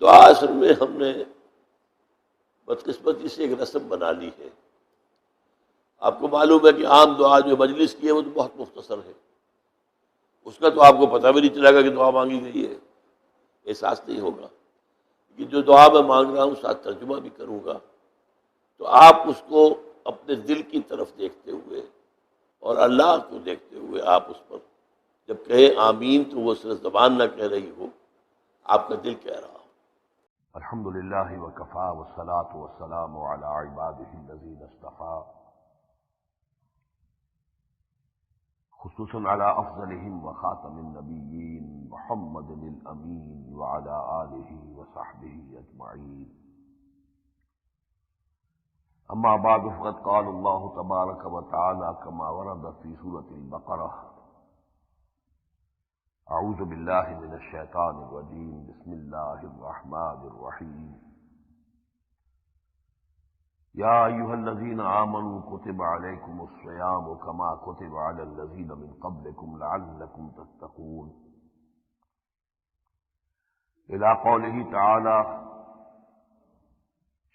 دعا اصل میں ہم نے بدقسمتی سے ایک رسم بنا لی ہے. آپ کو معلوم ہے کہ عام دعا جو مجلس کی ہے وہ تو بہت مختصر ہے، اس کا تو آپ کو پتہ بھی نہیں چلے گا کہ دعا مانگی گئی ہے، احساس نہیں ہوگا. کہ جو دعا میں مانگ رہا ہوں ساتھ ترجمہ بھی کروں گا، تو آپ اس کو اپنے دل کی طرف دیکھتے ہوئے اور اللہ کو دیکھتے ہوئے آپ اس پر جب کہے آمین تو وہ صرف زبان نہ کہہ رہی ہو، آپ کا دل کہہ رہا ہو. الحمد للہ وکفیٰ والصلاة والسلام علی عبادہ الذین اصطفیٰ، خصوصاً علی افضلہم وخاتم النبیین محمد الامین وعلی آلہ وصحبہ اجمعین. اما بعد فقد قال اللہ تبارک وتعالی کما ورد فی سورۃ البقرہ: اعوذ باللہ من الشیطان الرجیم، بسم اللہ الرحمن الرحیم. یا ایھا الذین آمنوا کتب علیکم الصیام کما کتب علی الذین من قبلکم لعلکم تتقون، الی قولہ تعالی: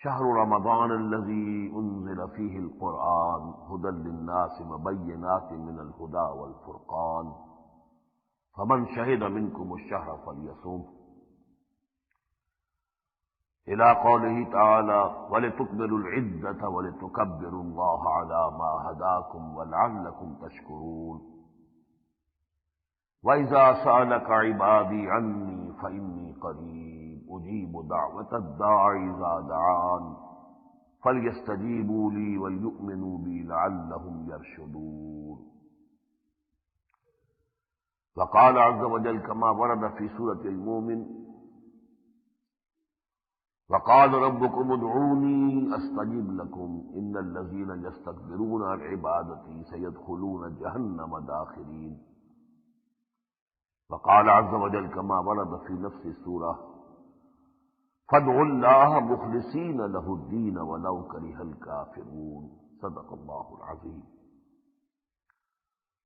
شہر رمضان الذی انزل فیہ القرآن ھدی للناس وبینات من الھدی والفرقان فمن شہد منکم الشہر فلیصمہ، الی قولہ تعالی: ولتکملوا العدۃ ولتکبروا اللہ علی ما ھداکم ولعلکم تشکرون. وَإِذَا سَأَلَكَ عِبَادِي عَنِّي فَإِنِّي قَرِيبٌ أُجِيبُ دَعْوَةَ الدَّاعِ إِذَا دَعَانِ فَلْيَسْتَجِيبُوا لِي وَلْيُؤْمِنُوا بِي لَعَلَّهُمْ يَرْشُدُونَ. وقال عز وجل كما ورد في سورة المؤمن: وقال ربكم ادعوني استجب لكم ان الذين يستكبرون عن عبادتي سيدخلون جهنم داخرين. وقال عز وجل كما ورد في نفس السورة: فادعوا الله مخلصين له الدين ولو كره الكافرون. صدق الله العظيم.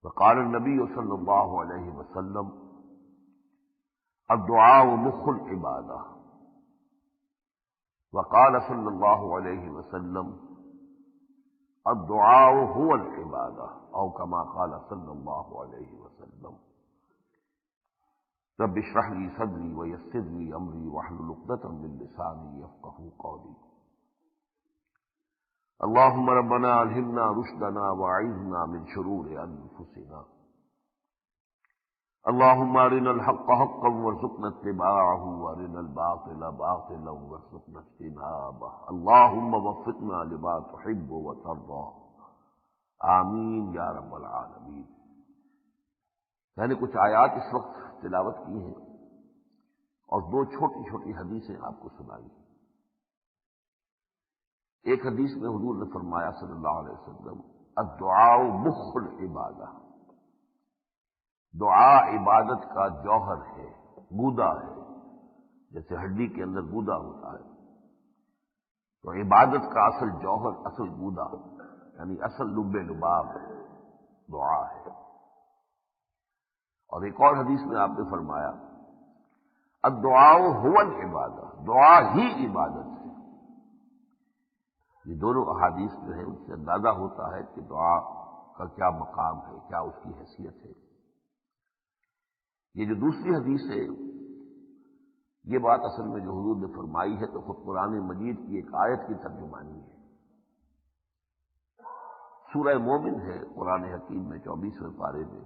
وقال النبي صلى الله عليه وسلم: الدعاء مخ العبادة. وقال صلى الله عليه وسلم: الدعاء هو العبادة، أو كما قال صلى الله عليه وسلم. رب اشرح لي صدري ويسر لي أمري واحلل عقدة من لساني يفقهوا قولي. اللهم ربنا ألهمنا رشدنا وأعذنا من شرور أنفسنا. اللهم أرنا الحق حقا وارزقنا اتباعه وأرنا الباطل باطلا وارزقنا اجتنابه. اللهم وفقنا لما تحب وترضى. آمین یا رب العالمین. میں نے کچھ آیات اس وقت تلاوت کی ہیں اور دو چھوٹی چھوٹی حدیثیں آپ کو سنائی ہیں. ایک حدیث میں حضور نے فرمایا صلی اللہ علیہ وسلم: الدعاء مخ العبادہ. دعا عبادت کا جوہر ہے، گودا ہے. جیسے ہڈی کے اندر گودا ہوتا ہے، تو عبادت کا اصل جوہر، اصل گودا، یعنی اصل لب لباب دعا ہے. اور ایک اور حدیث میں آپ نے فرمایا: الدعاء هو العبادہ. دعا ہی عبادت ہے. یہ دونوں احادیث جو ہیں ان سے اندازہ ہوتا ہے کہ دعا کا کیا مقام ہے، کیا اس کی حیثیت ہے. یہ جو دوسری حدیث ہے، یہ بات اصل میں جو حضور نے فرمائی ہے تو خود قرآن مجید کی ایک آیت کی ترجمانی ہے. سورہ مومن ہے قرآن حکیم میں 24ویں پارے میں،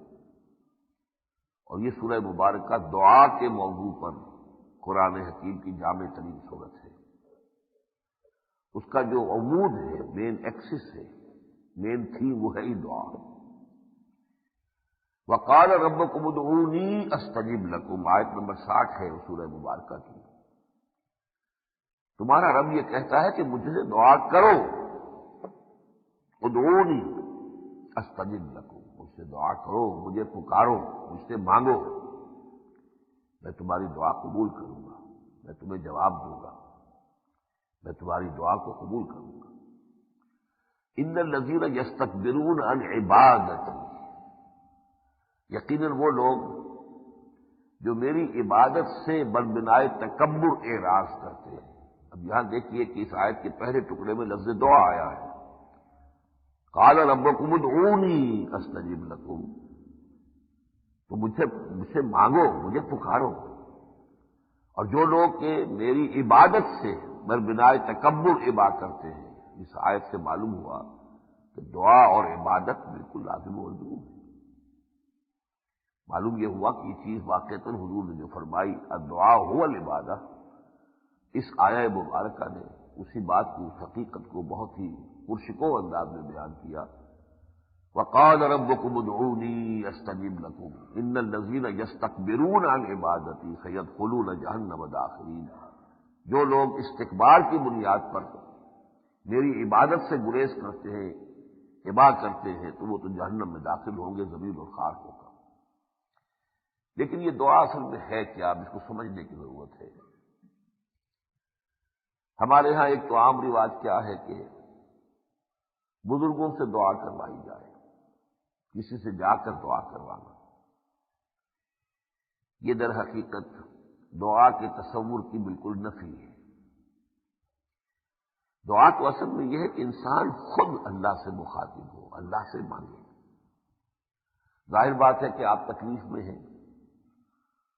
اور یہ سورہ مبارکہ دعا کے موضوع پر قرآن حکیم کی جامع ترین صورت ہے. اس کا جو عمود ہے، مین ایکسس ہے، مین تھیم، وہ ہے ہی دعا. وقال ربکم ادعونی استجب لکم، آیت نمبر 60 ہے سورہ مبارکہ کی. تمہارا رب یہ کہتا ہے کہ مجھ سے دعا کرو. ادعونی استجب لکم، مجھ سے دعا کرو، مجھے پکارو، مجھ سے مانگو، میں تمہاری دعا قبول کروں گا، میں تمہیں جواب دوں گا، میں تمہاری دعا کو قبول کروں گا. ان الذین یستکبرون عن عبادتی، یقیناً وہ لوگ جو میری عبادت سے بربنائے تکبر اعراض کرتے ہیں. اب یہاں دیکھیے کہ اس آیت کے پہلے ٹکڑے میں لفظ دعا آیا ہے. قال ربکم ادعونی استجب لکم، تو مجھ سے مانگو، مجھے پکارو. اور جو لوگ کہ میری عبادت سے بربنائے تکبر عبا کرتے ہیں، اس آیت سے معلوم ہوا کہ دعا اور عبادت بالکل لازم و ملزوم ہے. معلوم یہ ہوا کہ یہ چیز واقعتاً حضور نے جو فرمائی الدعاء هو العبادہ، اس آیہ مبارکہ نے اسی بات کو، اس حقیقت کو بہت ہی پرشکو انداز میں بیان کیا. وقال ربکم ادعونی استجب لکم ان الذین یستکبرون عن عبادتی سیدخلون جہنم داخرین. جو لوگ استکبار کی بنیاد پر میری عبادت سے گریز کرتے ہیں، ابا کرتے ہیں، تو وہ تو جہنم میں داخل ہوں گے، ذلیل اور خوار ہو کر. لیکن یہ دعا اصل میں ہے کیا، اب اس کو سمجھنے کی ضرورت ہے. ہمارے ہاں ایک تو عام رواج کیا ہے کہ بزرگوں سے دعا کروائی جائے، کسی سے جا کر دعا کروانا. یہ در حقیقت دعا کے تصور کی بالکل نفی ہے. دعا تو اصل میں یہ ہے کہ انسان خود اللہ سے مخاطب ہو، اللہ سے مانگے. ظاہر بات ہے کہ آپ تکلیف میں ہیں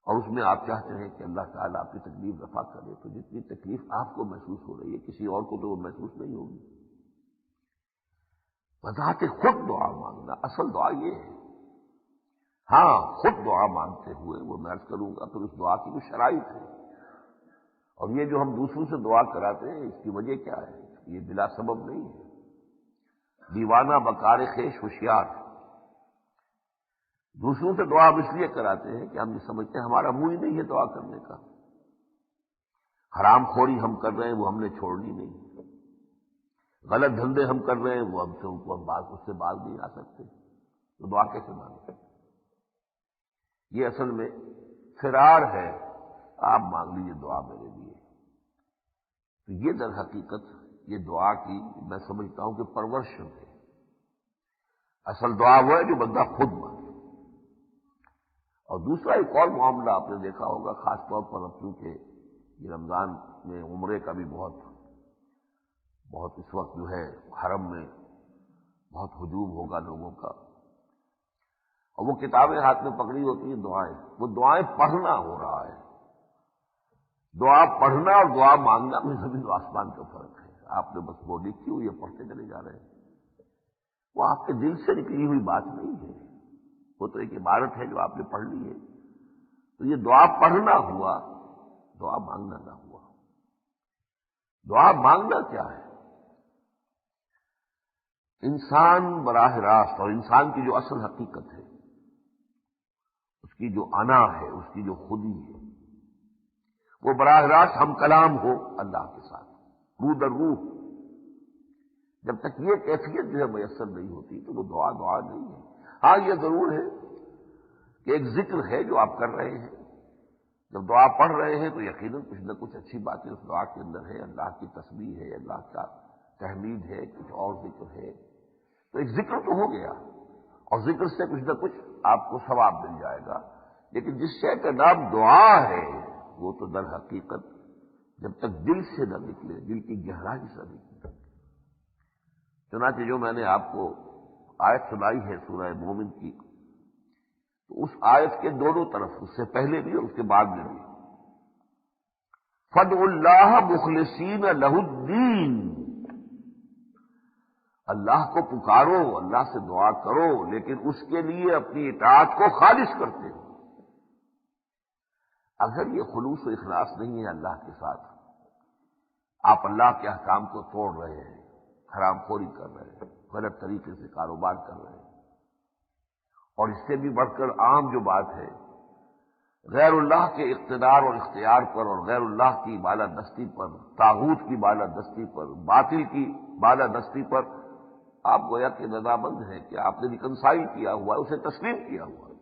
اور اس میں آپ چاہتے ہیں کہ اللہ تعالیٰ آپ کی تکلیف رفع کرے، تو جتنی تکلیف آپ کو محسوس ہو رہی ہے کسی اور کو تو وہ محسوس نہیں ہوگی. بذات خود دعا مانگنا اصل دعا یہ ہے. ہاں خود دعا مانگتے ہوئے وہ میں عرض کروں گا پھر اس دعا کی کچھ شرائط ہے. اور یہ جو ہم دوسروں سے دعا کراتے ہیں اس کی وجہ کیا ہے؟ یہ بلا سبب نہیں ہے. دیوانہ بکار خیش ہوشیار. دوسروں سے دعا ہم اس لیے کراتے ہیں کہ ہم یہ سمجھتے ہیں ہمارا منہ ہی نہیں ہے دعا کرنے کا. حرام خوری ہم کر رہے ہیں وہ ہم نے چھوڑنی نہیں. غلط دھندے ہم کر رہے ہیں وہ ہم سے اس سے باز نہیں آ سکتے، تو دعا کیسے مانگیں؟ یہ اصل میں فرار ہے. آپ مانگ لیجیے دعا میرے لیے. تو یہ در حقیقت یہ دعا کی میں سمجھتا ہوں کہ پرورش ہے. اصل دعا وہ ہے جو بندہ خود مانگے. اور دوسرا ایک اور معاملہ آپ نے دیکھا ہوگا، خاص طور پر اب چونکہ یہ رمضان میں عمرے کا بھی بہت اس وقت جو ہے حرم میں بہت ہجوم ہوگا لوگوں کا، اور وہ کتابیں ہاتھ میں پکڑی ہوتی ہیں دعائیں، وہ دعائیں پڑھنا ہو رہا ہے. دعا پڑھنا اور دعا مانگنا میں زمین و آسمان کا فرق ہے. آپ نے بس وہ لکھی ہوئی ہے پڑھتے چلے جا رہے ہیں. وہ آپ کے دل سے نکلی ہوئی بات نہیں ہے، وہ تو ایک عبارت ہے جو آپ نے پڑھ لی ہے. تو یہ دعا پڑھنا ہوا، دعا مانگنا نہ ہوا. دعا مانگنا کیا ہے؟ انسان براہ راست، اور انسان کی جو اصل حقیقت ہے، اس کی جو انا ہے، اس کی جو خودی ہے، وہ براہ راست ہم کلام ہو اللہ کے ساتھ، روح در روح. جب تک یہ کیفیت جو ہے میسر نہیں ہوتی تو وہ دعا نہیں ہے. ہاں یہ ضرور ہے کہ ایک ذکر ہے جو آپ کر رہے ہیں. جب دعا پڑھ رہے ہیں تو یقیناً کچھ نہ کچھ اچھی باتیں اس دعا کے اندر ہے. اللہ کی تسبیح ہے، اللہ کا تحمید ہے، کچھ اور ذکر ہے. تو ایک ذکر تو ہو گیا، اور ذکر سے کچھ نہ کچھ آپ کو ثواب مل جائے گا. لیکن جس شے کا نام دعا ہے وہ تو در حقیقت جب تک دل سے نہ نکلے، دل کی گہرائی سے نکلے. چنانچہ جو میں نے آپ کو آیت سنائی ہے سورہ مومن کی، تو اس آیت کے دونوں طرف، اس سے پہلے بھی اور اس کے بعد میں بھی، فَادْعُوا اللَّهَ مُخْلِصِينَ لَهُ الدِّينَ، اللہ کو پکارو، اللہ سے دعا کرو، لیکن اس کے لیے اپنی اطاعت کو خالص کرتے ہو. اگر یہ خلوص و اخلاص نہیں ہے اللہ کے ساتھ، آپ اللہ کے احکام کو توڑ رہے ہیں، حرام خوری کر رہے ہیں، غلط طریقے سے کاروبار کر رہے ہیں، اور اس سے بھی بڑھ کر عام جو بات ہے، غیر اللہ کے اقتدار اور اختیار پر اور غیر اللہ کی بالادستی پر، طاغوت کی بالادستی پر، باطل کی بالادستی پر آپ گویا کہ رضامند ہیں کہ آپ نے ریکنسائل کیا ہوا ہے، اسے تسلیم کیا ہوا ہے،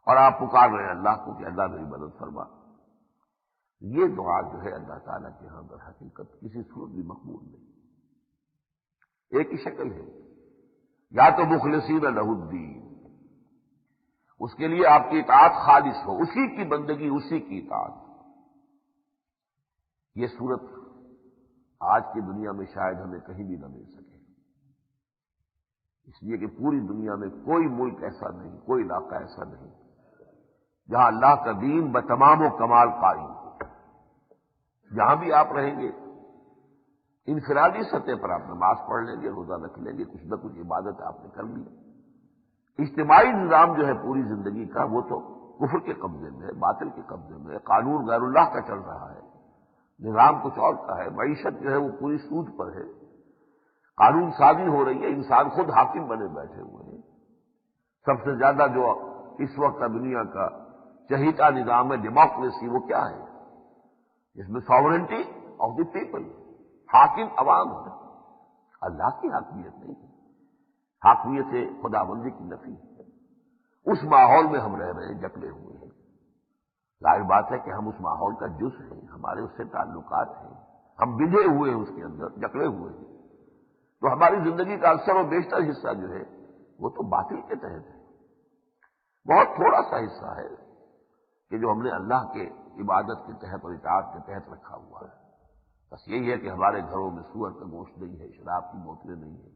اور آپ پکار رہے ہیں اللہ کو کہ اللہ میری مدد فرما. یہ دعا جو ہے اللہ تعالیٰ کے ہاں در حقیقت کسی صورت بھی مقبول نہیں. ایک ہی شکل ہے، یا تو مخلصین لہ الدین، اس کے لیے آپ کی اطاعت خالص ہو، اسی کی بندگی، اسی کی اطاعت۔ یہ صورت آج کی دنیا میں شاید ہمیں کہیں بھی نہ مل سکے، اس لیے کہ پوری دنیا میں کوئی ملک ایسا نہیں، کوئی علاقہ ایسا نہیں جہاں اللہ کا دین بتمام و کمال قائم ہو۔ جہاں بھی آپ رہیں گے انفرادی سطح پر آپ نماز پڑھ لیں گے، روزہ رکھ لیں گے، کچھ نہ کچھ عبادت آپ نے کر لی۔ اجتماعی نظام جو ہے پوری زندگی کا، وہ تو کفر کے قبضے میں ہے، باطل کے قبضے میں ہے، قانون غیر اللہ کا چل رہا ہے، نظام کچھ اور کا ہے، معیشت جو ہے وہ پوری سود پر ہے، قانون سازی ہو رہی ہے، انسان خود حاکم بنے بیٹھے ہوئے ہیں۔ سب سے زیادہ جو اس وقت کا دنیا کا چہیتا نظام ہے ڈیموکریسی، وہ کیا ہے؟ جس میں ساورنٹی آف دی پیپل، حاکم عوام ہے، اللہ کی حاکمیت نہیں ہے، حاکمیت خدا بندی کی نفی ہے۔ اس ماحول میں ہم رہ رہے ہیں، جکڑے ہوئے ہیں۔ ظاہر بات ہے کہ ہم اس ماحول کا جز ہیں، ہمارے اس سے تعلقات ہیں، ہم بندھے ہوئے ہیں، اس کے اندر جکڑے ہوئے ہیں، تو ہماری زندگی کا اکثر و بیشتر حصہ جو ہے وہ تو باطل کے تحت ہے۔ بہت تھوڑا سا حصہ ہے کہ جو ہم نے اللہ کے عبادت کے تحت اور اطاعت کے تحت رکھا ہوا ہے۔ بس یہی ہے کہ ہمارے گھروں میں سور کا گوشت نہیں ہے، شراب کی بوتلیں نہیں ہیں،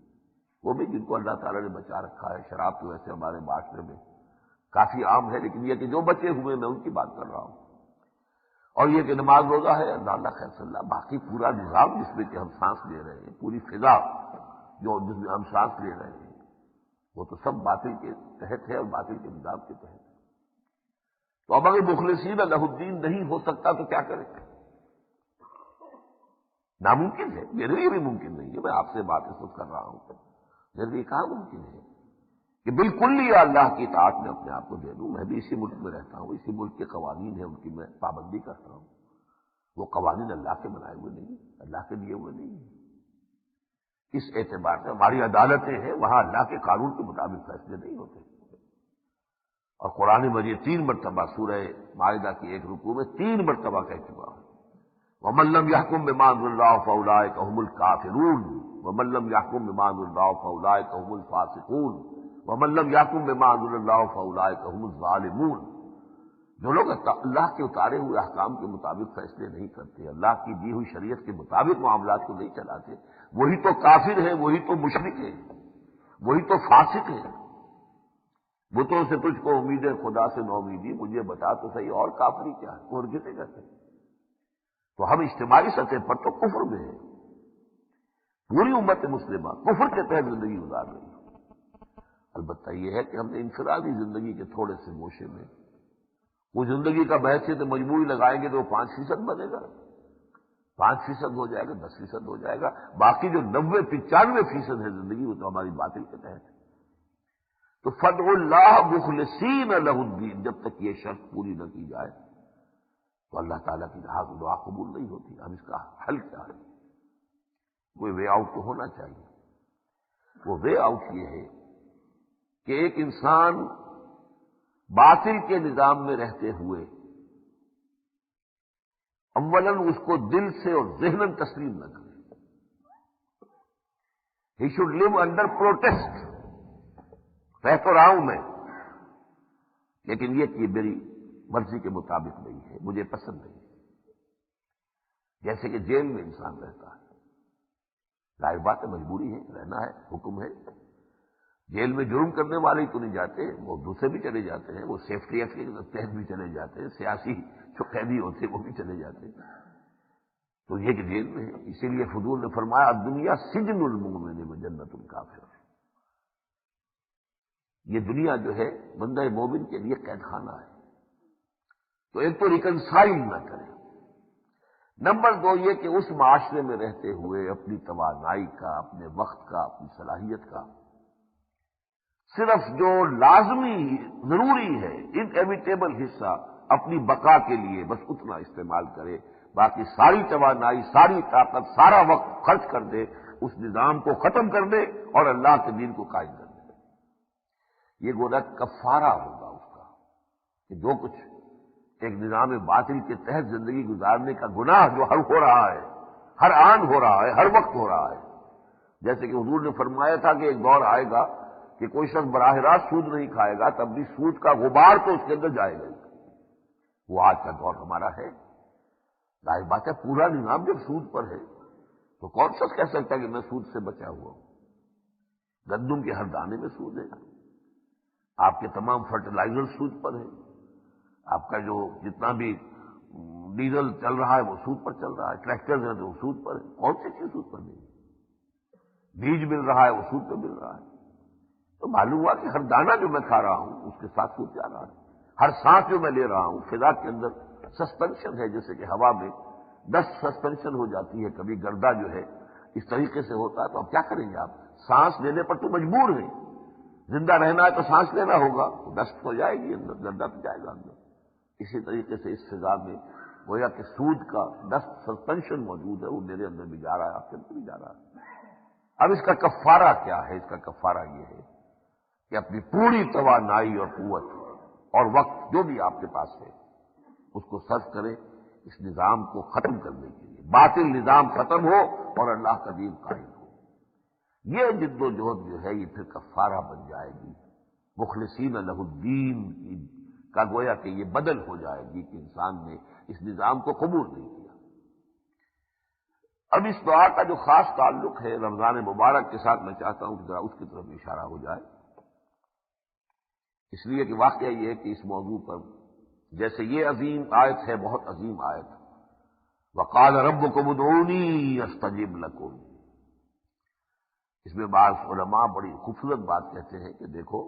وہ بھی جن کو اللہ تعالیٰ نے بچا رکھا ہے۔ شراب تو ویسے ہمارے معاشرے میں کافی عام ہے، لیکن یہ کہ جو بچے ہوئے میں ان کی بات کر رہا ہوں۔ اور یہ کہ نماز روزہ ہے، اللہ خیر صلی اللہ، باقی پورا نظام جس میں کہ ہم سانس لے رہے ہیں، پوری فضا جو جس میں ہم سانس لے رہے ہیں، وہ تو سب باطل کے تحت ہے اور باطل کے نظام کے تحت ہے۔ تو اب اگر مخلصین لہ الدین نہیں ہو سکتا تو کیا کریں؟ ناممکن ہے، میرے لیے بھی ممکن نہیں ہے، میں آپ سے بات اس وقت کر رہا ہوں، میرے لیے کہاں ممکن ہے کہ بالکل ہی اللہ کی اطاعت میں اپنے آپ کو دے دوں۔ میں بھی اسی ملک میں رہتا ہوں، اسی ملک کے قوانین ہیں، ان کی میں پابندی کرتا ہوں۔ وہ قوانین اللہ کے بنائے ہوئے نہیں، اللہ کے دیے ہوئے نہیں ہیں۔ اس اعتبار سے ہماری عدالتیں ہیں، وہاں اللہ کے قانون کے مطابق فیصلے نہیں ہوتے۔ اور قرآن مجید 3 مرتبہ سورہ مائدہ کی ایک رکوع میں 3 مرتبہ کہہ چکا ہے، وَمَن لَّمْ يَحْكُم بِمَا أَنزَلَ اللَّهُ فَأُولَٰئِكَ هُمُ الْكَافِرُونَ وَمَن لَّمْ يَحْكُم بِمَا أَنزَلَ اللَّهُ فَأُولَٰئِكَ هُمُ الْفَاسِقُونَ وَمَن لَّمْ يَحْكُم بِمَا أَنزَلَ اللَّهُ فَأُولَٰئِكَ هُمُ الظَّالِمُونَ۔ جو لوگ اللہ کے اتارے ہوئے احکام کے مطابق فیصلے نہیں کرتے، اللہ کی دی ہوئی شریعت کے مطابق معاملات کو نہیں چلاتے، وہی تو کافر ہیں، وہی تو مشرک ہیں، وہی تو فاسق ہیں۔ بتوں سے تجھ کو امید ہے، خدا سے نو امیدی، مجھے بتا تو صحیح اور کافری کیا ہے، اور کسے کہتے ہیں؟ تو ہم اجتماعی سطح پر تو کفر میں ہیں، پوری امت مسلمہ کفر کے تحت زندگی گزار رہی ہے۔ البتہ یہ ہے کہ ہم نے انفرادی زندگی کے تھوڑے سے گوشے میں وہ زندگی کا بحثیت مجموعی لگائیں گے تو وہ 5% بنے گا، 5% ہو جائے گا، 10% ہو جائے گا، باقی جو 90-95% ہے زندگی وہ تو ہماری باطل کے تحت ہے۔ تو فدعوا اللہ مخلصین لہ الدین، جب تک یہ شرط پوری نہ کی جائے تو اللہ تعالیٰ کی دعا قبول نہیں ہوتی۔ اب اس کا حل کیا ہے؟ کوئی وے آؤٹ تو ہونا چاہیے۔ وہ وے آؤٹ یہ ہے کہ ایک انسان باطل کے نظام میں رہتے ہوئے اولاً اس کو دل سے اور ذہناً تسلیم نہ کرے۔ He should leave under protest, رہ تو رہا ہوں میں، لیکن یہ کہ میری مرضی کے مطابق نہیں ہے، مجھے پسند نہیں ہے۔ جیسے کہ جیل میں انسان رہتا ہے، ظاہر بات ہے مجبوری ہے، رہنا ہے، حکم ہے۔ جیل میں جرم کرنے والے ہی تو نہیں جاتے، وہ دوسرے بھی چلے جاتے ہیں، وہ سیفٹی ایکٹ کے تحت بھی چلے جاتے ہیں، سیاسی جو قیدی ہوتے ہیں وہ بھی چلے جاتے ہیں۔ تو یہ کہ جیل میں ہے، اسی لیے فضول نے فرمایا دنیا سجن المومن و جنت الکافر، یہ دنیا جو ہے بندہ مومن کے لیے قید خانہ ہے۔ تو ایک تو ریکنسائل نہ کرے، نمبر 2 یہ کہ اس معاشرے میں رہتے ہوئے اپنی توانائی کا، اپنے وقت کا، اپنی صلاحیت کا صرف جو لازمی ضروری ہے انایویٹیبل حصہ اپنی بقا کے لیے بس اتنا استعمال کرے، باقی ساری توانائی، ساری طاقت، سارا وقت خرچ کر دے اس نظام کو ختم کر دے اور اللہ کے دین کو قائم کر دے۔ یہ گویا کفارہ ہوگا اس کا کہ جو کچھ ایک نظام باطل کے تحت زندگی گزارنے کا گناہ جو ہر ہو رہا ہے، ہر آن ہو رہا ہے، ہر وقت ہو رہا ہے۔ جیسے کہ حضور نے فرمایا تھا کہ ایک دور آئے گا کہ کوئی شخص براہ راست سود نہیں کھائے گا تب بھی سود کا غبار تو اس کے اندر جائے گا. وہ آج کا دور ہمارا ہے. ظاہر بات ہے پورا نظام جب سود پر ہے تو کون شخص کہہ سکتا ہے کہ میں سود سے بچا ہوا ہوں؟ گندم کے ہر دانے میں سود ہے، آپ کے تمام فرٹیلائزر سود پر ہے، آپ کا جو جتنا بھی ڈیزل چل رہا ہے وہ سود پر چل رہا ہے، ٹریکٹر ہیں تو وہ سود پر ہے. کون سی چیز سود پر نہیں ہے؟ بیج مل رہا ہے وہ سود پہ مل رہا ہے. تو معلوم ہوا کہ ہر دانہ جو میں کھا رہا ہوں اس کے ساتھ سود جا رہا ہے. ہر سانس جو میں لے رہا ہوں فضا کے اندر سسپینشن ہے، جیسے کہ ہوا میں ڈسٹ سسپینشن ہو جاتی ہے، کبھی گردہ جو ہے اس طریقے سے ہوتا ہے. تو اب کیا کریں گے آپ؟ سانس لینے پر تو مجبور ہیں، زندہ رہنا ہے تو سانس لینا ہوگا، ڈسٹ تو جائے گی اندر، گردہ تو جائے گا اندر. اسی طریقے سے اس فضا میں گویا کہ سود کا ڈسٹ سسپینشن موجود ہے، وہ میرے اندر بھی جا رہا ہے، آپ کے اندر بھی جا رہا ہے. اب اس کا کفارہ کیا ہے؟ اس کا کفارہ یہ ہے کہ اپنی پوری توانائی اور قوت اور وقت جو بھی آپ کے پاس ہے اس کو صرف کریں اس نظام کو ختم کرنے کے لیے. باطل نظام ختم ہو اور اللہ کا دین قائم ہو. یہ جد و جہد جو ہے یہ پھر کفارہ بن جائے گی. مخلصین لہ الدین کا گویا کہ یہ بدل ہو جائے گی کہ انسان نے اس نظام کو قبول نہیں کیا. اب اس دعا کا جو خاص تعلق ہے رمضان مبارک کے ساتھ، میں چاہتا ہوں کہ ذرا اس کی طرف اشارہ ہو جائے، اس لیے کہ واقعہ یہ ہے کہ اس موضوع پر جیسے یہ عظیم آیت ہے، بہت عظیم آیت، وقال ربکم ادعونی استجب لکم، اس میں بعض علماء بڑی خوبصورت بات کہتے ہیں کہ دیکھو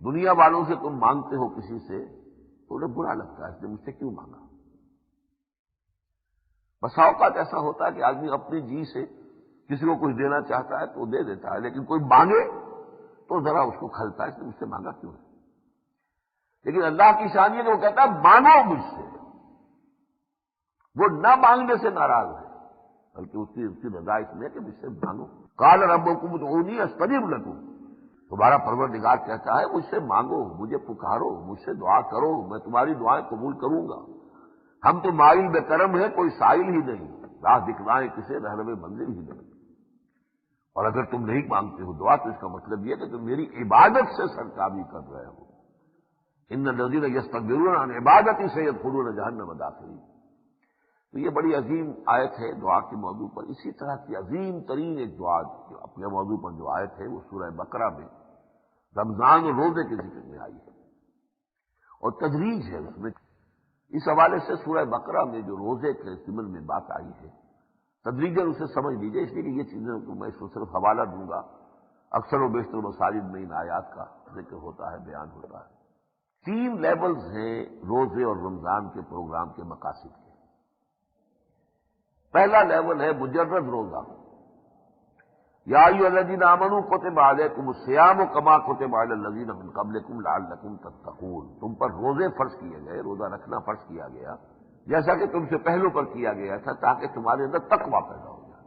دنیا والوں سے تم مانگتے ہو کسی سے تو انہیں برا لگتا ہے، اس نے مجھ سے کیوں مانگا. بسا اوقات ایسا ہوتا ہے کہ آدمی اپنی جی سے کسی کو کچھ دینا چاہتا ہے تو وہ دے دیتا ہے، لیکن کوئی مانگے تو ذرا اس کو کھلتا ہے، اس نے مجھ سے مانگا کیوں ہے. لیکن اللہ کی شان یہ کہ وہ کہتا ہے مانگو مجھ سے، وہ نہ مانگنے سے ناراض ہے، بلکہ اس کی رضا اس میں کہ مجھ سے مانگو. قال ربکم ادعونی استجب لکم، تمہارا پروردگار کہتا ہے مجھ سے مانگو، مجھے پکارو، مجھ سے دعا کرو، میں تمہاری دعائیں قبول کروں گا. ہم تو مائل بے کرم ہے، کوئی سائل ہی نہیں، راہ دکھلائیں کسے رہنمے منزل ہی نہیں. اور اگر تم نہیں مانگتے ہو دعا تو اس کا مطلب یہ کہ تم میری عبادت سے سرکابی کر رہے ہو. ان الذین یستکبرون عن عبادتی سیدخلون جہنم داخلین. تو یہ بڑی عظیم آیت ہے دعا کے موضوع پر. اسی طرح کی عظیم ترین ایک دعا جو اپنے موضوع پر جو آیت ہے وہ سورہ بقرہ میں رمضان اور روزے کے ذکر میں آئی ہے، اور تدریج ہے اس میں. اس حوالے سے سورہ بقرہ میں جو روزے کے ضمن میں بات آئی ہے تدریجاً اسے سمجھ لیجیے، اس لیے کہ یہ چیزیں تو میں اس کو صرف حوالہ دوں گا. اکثر و بیشتر مساجد میں ان آیات کا ذکر ہوتا ہے، بیان ہوتا ہے. 3 لیولز ہیں روزے اور رمضان کے پروگرام کے مقاصد کے. پہلا لیول ہے مجرد روزہ. یا ایھا الذین آمنوا کتب علیکم الصیام کما کتب علی الذین من قبلکم لعلکم تتقون. تم پر روزے فرض کیے گئے، روزہ رکھنا فرض کیا گیا جیسا کہ تم سے پہلوں پر کیا گیا تھا تاکہ تمہارے اندر تقویٰ پیدا ہو جائے.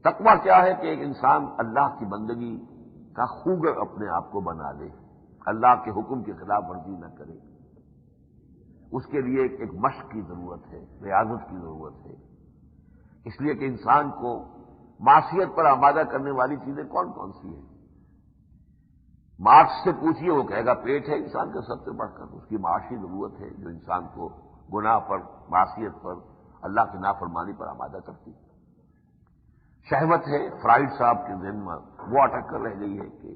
تقویٰ کیا ہے کہ ایک انسان اللہ کی بندگی کا خوگر اپنے آپ کو بنا لے، اللہ کے حکم کی خلاف ورزی نہ کرے. اس کے لیے ایک مشق کی ضرورت ہے، ریاضت کی ضرورت ہے. اس لیے کہ انسان کو معصیت پر آمادہ کرنے والی چیزیں کون کون سی ہیں؟ مارکس سے پوچھیے وہ کہے گا پیٹ ہے انسان کا سب سے بڑھ کر. اس کی معاشی ضرورت ہے جو انسان کو گناہ پر، معصیت پر، اللہ کی نافرمانی پر آمادہ کرتی ہے. شہوت ہے، فرائڈ صاحب کے ذہن میں وہ اٹک کر رہ گئی ہے کہ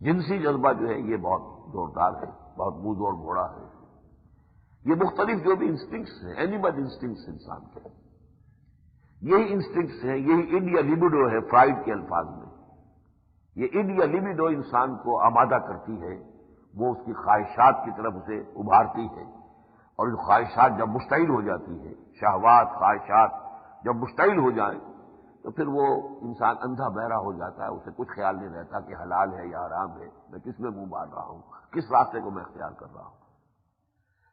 جنسی جذبہ جو ہے یہ بہت زوردار ہے، بہت منہ زور گھوڑا ہے. یہ مختلف جو بھی انسٹنکٹس ہیں، اینیمل انسٹنکٹس انسان کے، یہی انسٹنکٹس ہیں، یہی انڈیا لیبیڈو ہے فرائڈ کے الفاظ میں. یہ انڈیا لیبیڈو انسان کو آمادہ کرتی ہے، وہ اس کی خواہشات کی طرف اسے ابھارتی ہے. اور جو خواہشات جب مشتعل ہو جاتی ہے، شہوات خواہشات جب مشتعل ہو جائیں تو پھر وہ انسان اندھا بہرا ہو جاتا ہے. اسے کچھ خیال نہیں رہتا کہ حلال ہے یا حرام ہے، میں کس میں منہ مار رہا ہوں، کس راستے کو میں اختیار کر رہا ہوں.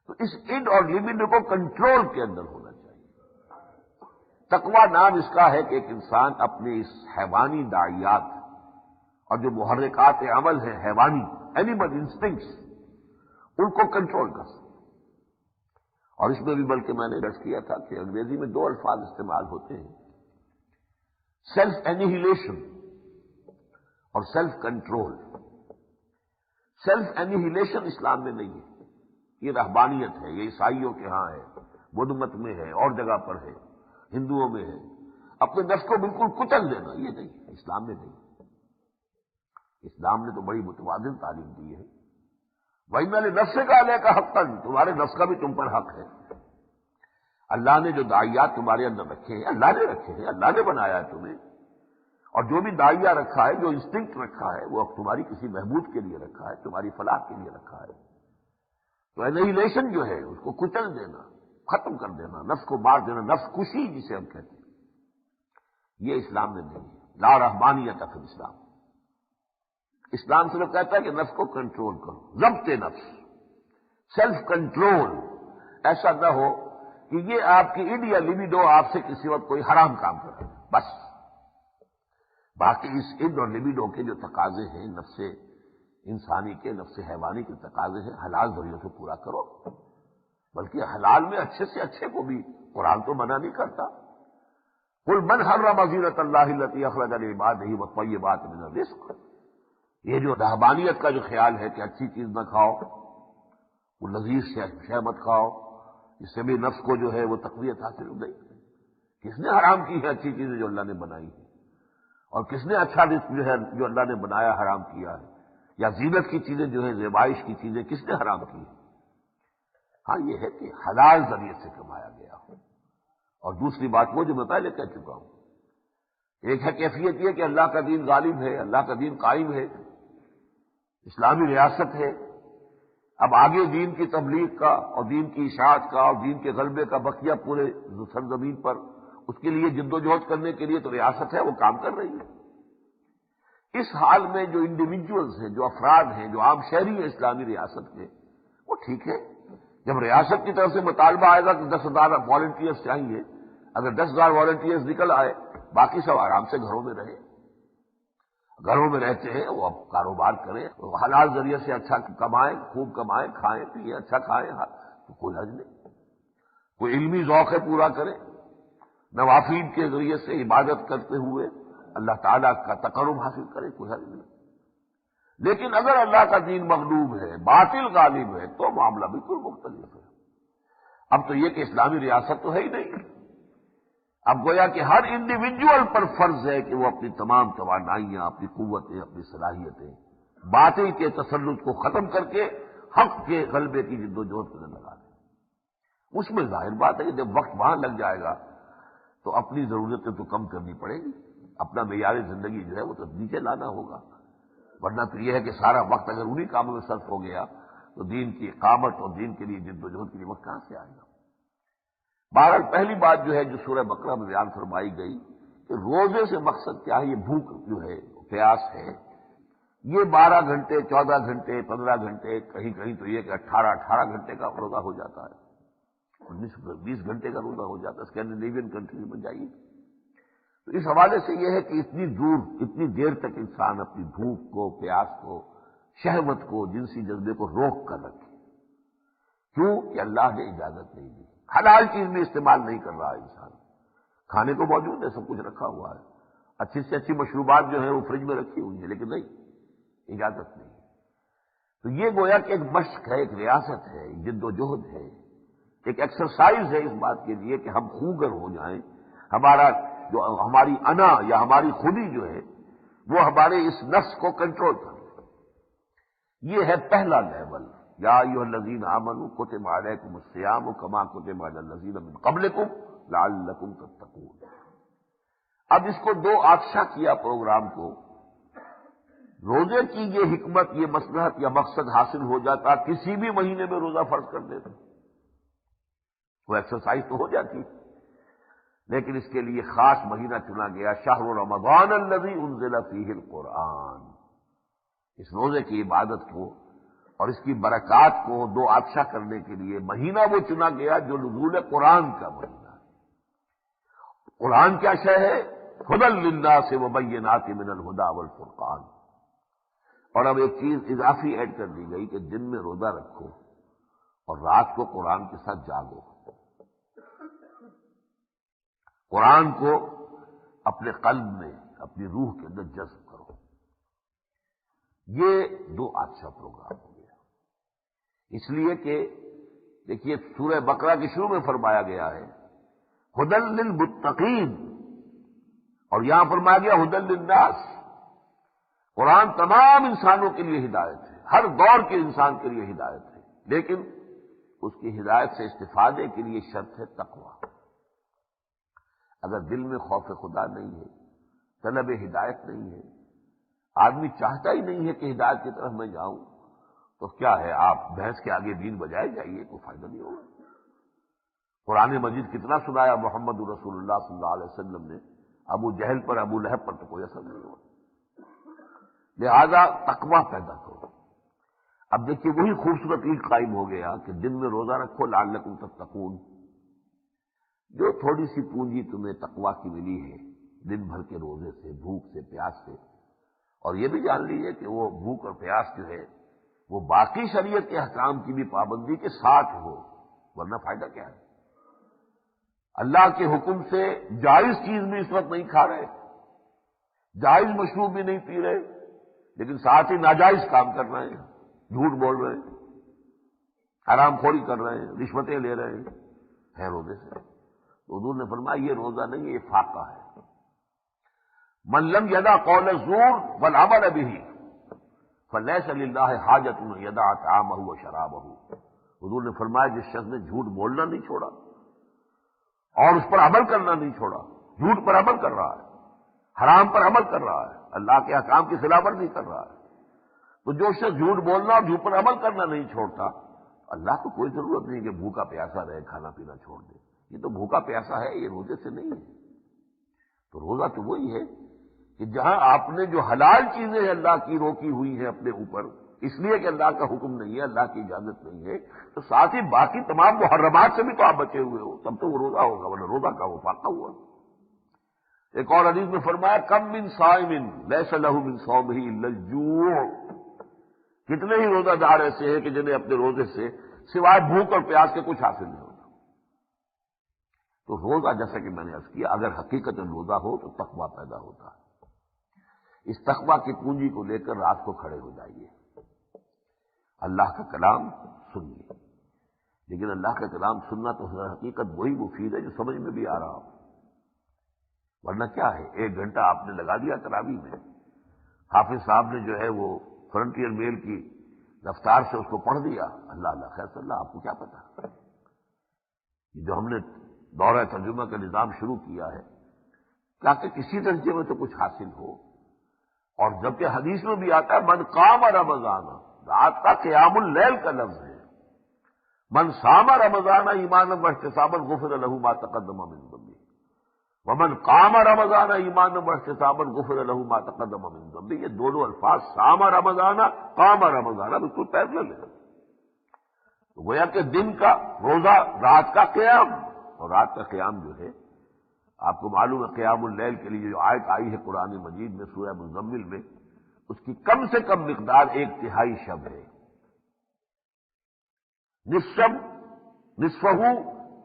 تو اس انڈ اور لیبیڈو کو کنٹرول کے اندر ہونا چاہیے. تقویٰ نام اس کا ہے کہ ایک انسان اپنے اس حیوانی داعیات اور جو محرکات عمل ہیں حیوانی اینیمل انسٹنکٹس ان کو کنٹرول کر سکے. اور اس میں بھی بلکہ میں نے درج کیا تھا کہ انگریزی میں 2 الفاظ استعمال ہوتے ہیں، سیلف اینیہیلیشن اور سیلف کنٹرول. سیلف اینیہیلیشن اسلام میں نہیں ہے. یہ رہبانیت ہے، یہ عیسائیوں کے ہاں ہے، بدھ مت میں ہے، اور جگہ پر ہے، ہندوؤں میں ہے. اپنے نفس کو بالکل کچل دینا، یہ نہیں ہے، اسلام میں نہیں. اسلام نے تو بڑی متوازن تعلیم دی ہے. وَإِنَّ لِنَفْسِكَ عَلَيْكَ حَقًّا، تمہارے نفس کا بھی تم پر حق ہے. اللہ نے جو داعیات تمہارے اندر رکھے ہیں، اللہ نے رکھے ہیں، اللہ نے بنایا ہے تمہیں. اور جو بھی داعیہ رکھا ہے، جو انسٹنکٹ رکھا ہے، وہ اب تمہاری کسی محبوب کے لیے رکھا ہے، تمہاری فلاح کے لیے رکھا ہے. تو اینیہیلیشن جو ہے اس کو کچل دینا، ختم کر دینا، نفس کو مار دینا، نفس کشی جسے ہم کہتے ہیں، یہ اسلام میں نہیں ہے. لا رحمانیت فی الاسلام. اسلام صرف کہتا ہے کہ نفس کو کنٹرول کرو، ضبط نفس، سیلف کنٹرول. ایسا نہ ہو کہ یہ آپ کی اڈ یا لیبیڈو آپ سے کسی وقت کوئی حرام کام کرے، بس. باقی اس اڈ اور لیبیڈو کے جو تقاضے ہیں، نفس انسانی کے، نفس حیوانی کے تقاضے ہیں، حلال ذریعوں سے پورا کرو. بلکہ حلال میں اچھے سے اچھے کو بھی قرآن تو منع نہیں کرتا. قل من حرم زینۃ اللہ التی اخرج لعبادہ والطیبات من الرزق. یہ جو رہبانیت کا جو خیال ہے کہ اچھی چیز نہ کھاؤ، وہ لذیذ شے مت کھاؤ، اس سے بھی نفس کو جو ہے وہ تقویت حاصل ہو گئی. کس نے حرام کی ہے اچھی چیزیں جو اللہ نے بنائی ہے؟ اور کس نے اچھا رزق جو ہے جو اللہ نے بنایا حرام کیا ہے؟ یا زینت کی چیزیں جو ہے، زیبائش کی چیزیں کس نے حرام کی ہے؟ ہاں یہ ہے کہ حلال ذریعے سے کمایا گیا ہو. اور دوسری بات وہ جو میں پہلے کہہ چکا ہوں، ایک ہے کیفیت یہ کہ اللہ کا دین غالب ہے، اللہ کا دین قائم ہے، اسلامی ریاست ہے. اب آگے دین کی تبلیغ کا اور دین کی اشاعت کا اور دین کے غلبے کا بقیہ پورے سرزمین پر، اس کے لیے جد و جہد کرنے کے لیے تو ریاست ہے، وہ کام کر رہی ہے. اس حال میں جو انڈیویجولز ہیں، جو افراد ہیں، جو عام شہری ہیں اسلامی ریاست کے، وہ ٹھیک ہے. جب ریاست کی طرف سے مطالبہ آئے گا کہ 10,000 والنٹیئرز چاہیے، اگر 10,000 والنٹیئرز نکل آئے، باقی سب آرام سے گھروں میں رہیں. گھروں میں رہتے ہیں وہ اب کاروبار کریں، حلال ذریعے سے اچھا کمائیں، خوب کمائیں، کھائیں پیئیں، اچھا کھائیں، تو کوئی حرج نہیں. کوئی علمی ذوق ہے پورا کریں، نوافل کے ذریعے سے عبادت کرتے ہوئے اللہ تعالیٰ کا تقرب حاصل کریں، کوئی حرج نہیں. لیکن اگر اللہ کا دین مغلوب ہے، باطل غالب ہے، تو معاملہ بالکل مختلف ہے. اب تو یہ کہ اسلامی ریاست تو ہے ہی نہیں. اب گویا کہ ہر انڈیویجول پر فرض ہے کہ وہ اپنی تمام توانائیاں، اپنی قوتیں، اپنی صلاحیتیں باطل کے تسلط کو ختم کر کے حق کے غلبے کی جد و جہد کرنے لگا دیں. اس میں ظاہر بات ہے کہ جب وقت وہاں لگ جائے گا تو اپنی ضرورتیں تو کم کرنی پڑے گی، اپنا معیار زندگی جو ہے وہ تو نیچے لانا ہوگا. ورنہ تو یہ ہے کہ سارا وقت اگر انہی کاموں میں صرف ہو گیا تو دین کی اقامت اور دین کے لیے جد و جہد کے لیے وقت کہاں سے آئے گا؟ بہرحال پہلی بات جو ہے جو سورہ بقرہ میں بیان فرمائی گئی کہ روزے سے مقصد کیا ہے؟ یہ بھوک جو ہے، پیاس ہے. یہ 12 گھنٹے، 14 گھنٹے، 15 گھنٹے، کہیں کہیں تو یہ کہ 18 گھنٹے کا روزہ ہو جاتا ہے، 19-20 گھنٹے کا روزہ ہو جاتا ہے. اسکینڈینیوین کنٹریز میں جائیے تو اس حوالے سے یہ ہے کہ اتنی دور، اتنی دیر تک انسان اپنی بھوک کو، پیاس کو، شہوت کو، جنسی جذبے کو روک کر رکھے. کیوں کہ اللہ نے اجازت نہیں دی. حلال چیز بھی استعمال نہیں کر رہا انسان. کھانے کو موجود ہے، سب کچھ رکھا ہوا ہے، اچھی سے اچھی مشروبات جو ہیں وہ فریج میں رکھی ہوئی ہیں، لیکن نہیں، اجازت نہیں. تو یہ گویا کہ ایک مشق ہے، ایک ریاست ہے، جد و جہد ہے، ایک ایکسرسائز ہے اس بات کے لیے کہ ہم خوگر ہو جائیں. ہمارا جو ہماری انا یا ہماری خودی جو ہے وہ ہمارے اس نفس کو کنٹرول کر لے. یہ ہے پہلا لیول. یا ایھا الذین آمنوا کتب علیکم الصیام کما کتب علی الذین من قبلکم لعلکم تتقون. اب اس کو دو آتشا کیا پروگرام کو. روزے کی یہ حکمت، یہ مصلحت یا مقصد حاصل ہو جاتا کسی بھی مہینے میں روزہ فرض کر دیتے، وہ ایکسرسائز تو ہو جاتی، لیکن اس کے لیے خاص مہینہ چنا گیا، شہر رمضان الذی انزل فیہ القرآن. اس روزے کی عبادت کو اور اس کی برکات کو دو آتشا کرنے کے لیے مہینہ وہ چنا گیا جو نزول قرآن کا مہینہ ہے. قرآن کیا شے ہے؟ ھدی للناس وبینات من الھدی والفرقان. اور اب ایک چیز اضافی ایڈ کر دی گئی کہ دن میں روزہ رکھو اور رات کو قرآن کے ساتھ جاگو. قرآن کو اپنے قلب میں، اپنی روح کے اندر جذب کرو. یہ دو اچھا پروگرام ہو گیا، اس لیے کہ دیکھیے سورہ بقرہ کے شروع میں فرمایا گیا ہے ہدی للمتقین، اور یہاں فرمایا گیا ہدی للناس۔ قرآن تمام انسانوں کے لیے ہدایت ہے، ہر دور کے انسان کے لیے ہدایت ہے، لیکن اس کی ہدایت سے استفادے کے لیے شرط ہے تقویٰ۔ اگر دل میں خوف خدا نہیں ہے، طلب ہدایت نہیں ہے، آدمی چاہتا ہی نہیں ہے کہ ہدایت کی طرف میں جاؤں، تو کیا ہے، آپ بھینس کے آگے بین بجائے جائیے، کوئی فائدہ نہیں ہوگا۔ قرآن مجید کتنا سنایا محمد رسول اللہ صلی اللہ علیہ وسلم نے، ابو جہل پر ابو لہب پر تو کوئی اثر نہیں ہوا۔ لہذا تقویٰ پیدا کرو۔ اب دیکھیے وہی خوبصورت عید قائم ہو گیا کہ دن میں روزہ رکھو لعلکم تتقون۔ جو تھوڑی سی پونجی تمہیں تقویٰ کی ملی ہے دن بھر کے روزے سے، بھوک سے، پیاس سے، اور یہ بھی جان لیجیے کہ وہ بھوک اور پیاس جو ہے وہ باقی شریعت کے احکام کی بھی پابندی کے ساتھ ہو، ورنہ فائدہ کیا ہے؟ اللہ کے حکم سے جائز چیز بھی اس وقت نہیں کھا رہے، جائز مشروب بھی نہیں پی رہے، لیکن ساتھ ہی ناجائز کام کر رہے ہیں، جھوٹ بول رہے ہیں، حرام خوری کر رہے ہیں، رشوتیں لے رہے ہیں روزے سے۔ تو حضور نے فرمایا یہ روزہ نہیں، یہ فاقہ ہے۔ من لم یدع قول الزور والعمل به فلیس للہ حاجۃ ان یدع طعامہ وشرابہ۔ حضور نے فرمایا جس شخص نے جھوٹ بولنا نہیں چھوڑا اور اس پر عمل کرنا نہیں چھوڑا، جھوٹ پر عمل کر رہا ہے، حرام پر عمل کر رہا ہے، اللہ کے احکام کی خلاف ورزی کر رہا ہے، تو جو شخص جھوٹ بولنا اور جھوٹ پر عمل کرنا نہیں چھوڑتا، اللہ کو کوئی ضرورت نہیں کہ بھوکا پیاسا رہے، کھانا پینا چھوڑ دے۔ یہ تو بھوکا پیاسا ہے، یہ روزے سے نہیں ہے۔ تو روزہ تو وہی ہے کہ جہاں آپ نے جو حلال چیزیں اللہ کی روکی ہوئی ہیں اپنے اوپر، اس لیے کہ اللہ کا حکم نہیں ہے، اللہ کی اجازت نہیں ہے، تو ساتھ ہی باقی تمام محرمات سے بھی تو آپ بچے ہوئے ہو، تب تو وہ روزہ ہوگا، ورنہ روزہ کا وہ فاقہ ہوا۔ ایک اور حدیث میں فرمایا کم من صائم لیس لہ من صومہ الا الجوع۔ کتنے ہی روزہ دار ایسے ہیں کہ جنہیں اپنے روزے سے سوائے بھوک اور پیاس کے کچھ حاصل نہیں ہوتا۔ تو روزہ جیسا کہ میں نے عرض کیا، اگر حقیقت روزہ ہو تو تقویٰ پیدا ہوتا ہے۔ اس تقویٰ کی پونجی کو لے کر رات کو کھڑے ہو جائیے، اللہ کا کلام سنیے، لیکن اللہ کا کلام سننا تو حقیقت وہی مفید ہے جو سمجھ میں بھی آ رہا ہو، ورنہ کیا ہے، 1 گھنٹہ آپ نے لگا دیا تراویح میں، حافظ صاحب نے جو ہے وہ فرنٹیئر میل کی رفتار سے اس کو پڑھ دیا، اللہ اللہ خیر صلی اللہ، آپ کو کیا پتا؟ جو ہم نے دورہ ترجمہ کا نظام شروع کیا ہے تاکہ کسی درجے میں تو کچھ حاصل ہو، اور جبکہ حدیث میں بھی آتا ہے من قام رمضان، رات کا قیام اللیل کا لفظ ہے، من صام رمضان ایمانا واحتسابا غفر له ما تقدم من ذنبه، ومن قام رمضان ایمانا واحتسابا غفر له ما تقدم من ذنبه۔ یہ دونوں الفاظ صام رمضان، قام رمضان بالکل پیرلل ہے۔ تو گویا کہ دن کا روزہ، رات کا قیام، اور رات کا قیام جو ہے آپ کو معلوم ہے قیام اللیل کے لیے جو آیت آئی ہے قرآن مجید میں سورہ مزمل میں، اس کی کم سے کم مقدار 1/3 شب ہے، نصفہ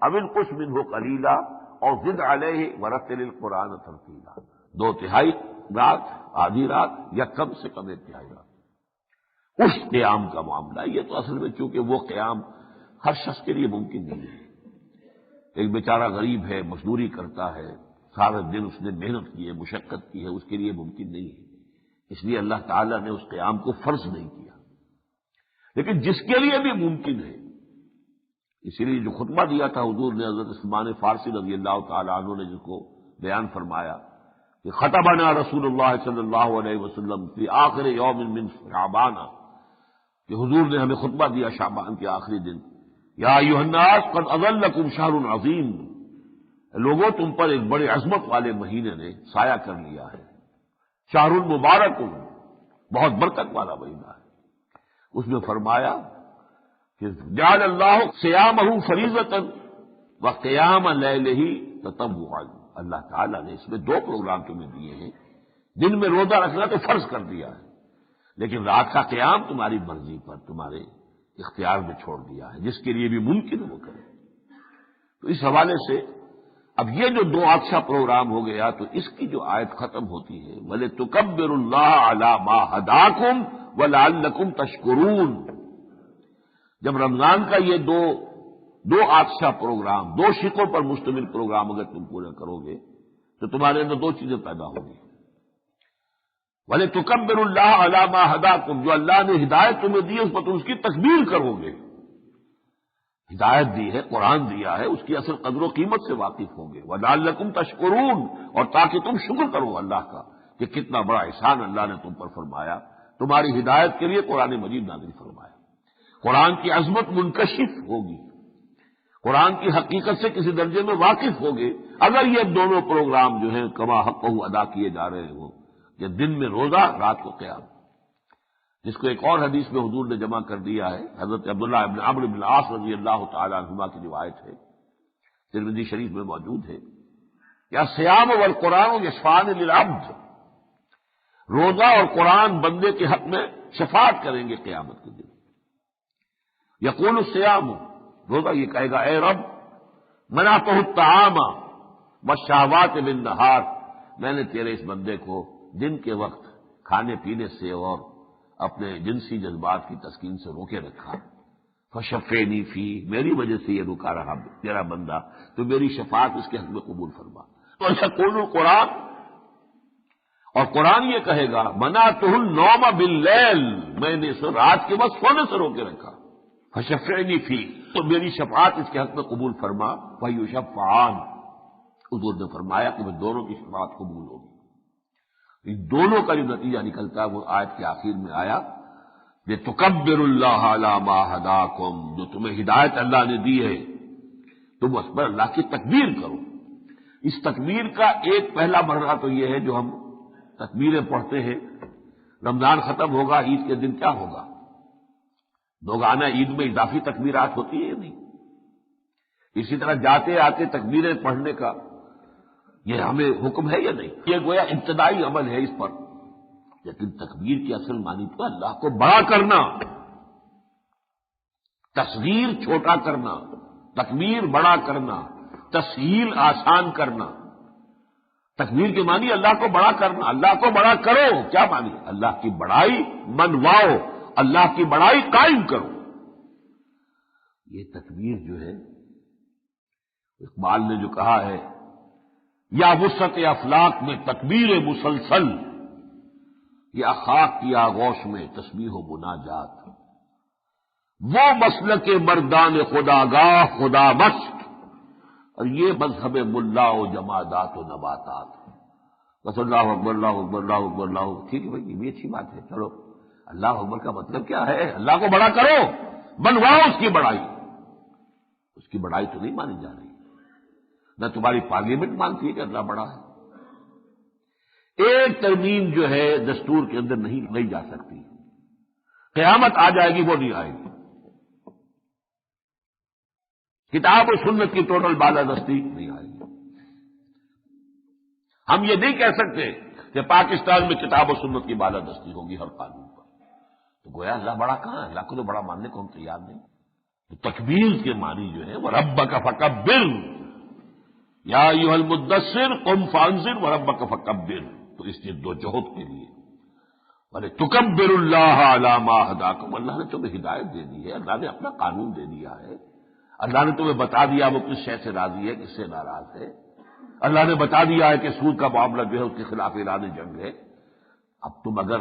او انقص منہ قلیلا اور زد علیہ ورتل القرآن ترتیلا۔ 2/3 رات، آدھی رات، یا کم سے کم 1/3 رات، اس قیام کا معاملہ ہے۔ یہ تو اصل میں چونکہ وہ قیام ہر شخص کے لیے ممکن نہیں ہے۔ ایک بیچارہ غریب ہے، مزدوری کرتا ہے، سارے دن اس نے محنت کی ہے، مشقت کی ہے، اس کے لیے ممکن نہیں ہے، اس لیے اللہ تعالیٰ نے اس قیام کو فرض نہیں کیا۔ لیکن جس کے لیے بھی ممکن ہے، اسی لیے جو خطبہ دیا تھا حضور نے حضرت سلمان فارسی رضی اللہ تعالیٰ عنہ نے جس کو بیان فرمایا کہ خطبنا رسول اللہ صلی اللہ علیہ وسلم فی آخر یوم من شعبان، کہ حضور نے ہمیں خطبہ دیا شعبان کے آخری دن، یا ایھا الناس قد اظلکم شہر عظیم، لوگوں تم پر ایک بڑے عظمت والے مہینے نے سایہ کر لیا ہے، شہر مبارک، بہت برکت والا مہینہ ہے۔ اس میں فرمایا کہ جعل اللہ صیامہ فریضۃ وقیام لیلہ تطوعا، اللہ تعالیٰ نے اس میں 2 پروگرام تمہیں دیے ہیں، دن میں روزہ رکھنا تو فرض کر دیا ہے، لیکن رات کا قیام تمہاری مرضی پر، تمہارے اختیار میں چھوڑ دیا ہے، جس کے لیے بھی ممکن وہ کرے۔ تو اس حوالے سے اب یہ جو دو عطشہ پروگرام ہو گیا تو اس کی جو آیت ختم ہوتی ہے وَلِتُكَبِّرُوا اللَّهَ عَلَى مَا هَدَاكُمْ وَلَعَلَّكُمْ تَشْكُرُونَ، جب رمضان کا یہ دو عطشہ پروگرام، دو شقوں پر مشتمل پروگرام اگر تم پورا کرو گے تو تمہارے اندر دو چیزیں پیدا ہوگی۔ وَلِتُكَبِّرُوا اللَّهَ عَلَى مَا هَدَاكُمْ، جو اللہ نے ہدایت تمہیں دی ہے اس پر تم اس کی تکبیر کرو گے۔ ہدایت دی ہے، قرآن دیا ہے، اس کی اصل قدر و قیمت سے واقف ہوں گے۔ وَلَعَلَّكُمْ تَشْكُرُونَ، اور تاکہ تم شکر کرو اللہ کا کہ کتنا بڑا احسان اللہ نے تم پر فرمایا، تمہاری ہدایت کے لیے قرآن مجید نازل فرمایا۔ قرآن کی عظمت منکشف ہوگی، قرآن کی حقیقت سے کسی درجے میں واقف ہوگے اگر یہ دونوں پروگرام جو ہیں کما حقہ ادا کیے جا رہے ہوں، کہ دن میں روزہ، رات کو قیام، جس کو ایک اور حدیث میں حضور نے جمع کر دیا ہے، حضرت عبداللہ ابن عمرو بن العاص رضی اللہ تعالی عنہما کی روایت ہے، ترمذی شریف میں موجود ہے، یا الصیام والقرآن یشفعان للعبد، روزہ اور قرآن بندے کے حق میں شفاعت کریں گے قیامت کے دن۔ یقول الصیام، روزہ یہ کہے گا اے رب منعتہ الطعام والشہوات بالنہار، میں نے تیرے اس بندے کو دن کے وقت کھانے پینے سے اور اپنے جنسی جذبات کی تسکین سے روکے رکھا، فشفینی فی، میری وجہ سے یہ رکا رہا تیرا بندہ، تو میری شفاعت اس کے حق میں قبول فرما۔ تو یقول القرآن، اور قرآن یہ کہے گا منعتہ النوم باللیل، میں نے اسے رات کے وقت سونے سے روکے رکھا، فشفینی فی، تو میری شفاعت اس کے حق میں قبول فرما، فیشفعان، حضور نے فرمایا کہ میں دونوں کی شفاعت قبول ہوگی۔ ان دونوں کا جو نتیجہ نکلتا ہے وہ آیت کے آخر میں آیا، لِتُكَبِّرُوا اللَّهَ عَلَى مَا هَدَاكُمْ، جو تمہیں ہدایت اللہ نے دی ہے تم اس پر اللہ کی تکبیر کرو۔ اس تکبیر کا ایک پہلا مرحلہ تو یہ ہے جو ہم تکبیریں پڑھتے ہیں، رمضان ختم ہوگا، عید کے دن کیا ہوگا؟ دوگانہ عید میں اضافی تکبیرات ہوتی ہیں یا نہیں؟ اسی طرح جاتے آتے تکبیریں پڑھنے کا یہ ہمیں حکم ہے یا نہیں؟ یہ گویا ابتدائی عمل ہے اس پر، لیکن تکبیر کی اصل معنی تو اللہ کو بڑا کرنا، تصغیر چھوٹا کرنا، تکبیر بڑا کرنا، تسہیل آسان کرنا۔ تکبیر کے معنی اللہ کو بڑا کرنا، اللہ کو بڑا کرو، کیا معنی؟ اللہ کی بڑائی منواؤ، اللہ کی بڑائی قائم کرو۔ یہ تکبیر جو ہے، اقبال نے جو کہا ہے، یا وسعت افلاق میں تکبیر مسلسل، یا خاک کی آغوش میں تسبیح و مناجات، وہ مسلک مردان خداگاہ خدا مست، اور یہ مذہب ملا و جمادات و نباتات۔ بس اللہ اکبر اللہ اکبر اللہ اکبر اللہ اکبر، ٹھیک ہے بھائی، یہ بھی اچھی بات ہے، چلو اللہ اکبر کا مطلب کیا ہے؟ اللہ کو بڑا کرو، بنواؤ اس کی بڑائی۔ اس کی بڑائی تو نہیں مانی جا رہی، نہ تمہاری پارلیمنٹ مانتی ہے کہ اللہ بڑا ہے۔ ایک ترمیم جو ہے دستور کے اندر نہیں جا سکتی، قیامت آ جائے گی وہ نہیں آئے گی۔ کتاب و سنت کی ٹوٹل بالادستی نہیں آئے گی۔ ہم یہ نہیں کہہ سکتے کہ پاکستان میں کتاب و سنت کی بالادستی ہوگی ہر قانون پر، تو گویا اللہ بڑا کہاں ہے؟ اللہ کو تو بڑا ماننے کو ہم تیار نہیں۔ تو تکبیر کے معنی جو ہے وہ ربک فکبر، یا ایھا المدثر قم فانذر وربک فکبر، تو اس جد و جہد کے لیے وَلِتُكَبِّرُوا اللَّهَ عَلَى مَا هَدَاكُمْ، اللہ نے تمہیں ہدایت دے دی ہے، اللہ نے اپنا قانون دے دیا ہے، اللہ نے تمہیں بتا دیا وہ کس شے سے راضی ہے، کس سے ناراض ہے، اللہ نے بتا دیا ہے کہ سود کا معاملہ جو ہے اس کے خلاف اعلان جنگ ہے۔ اب تم اگر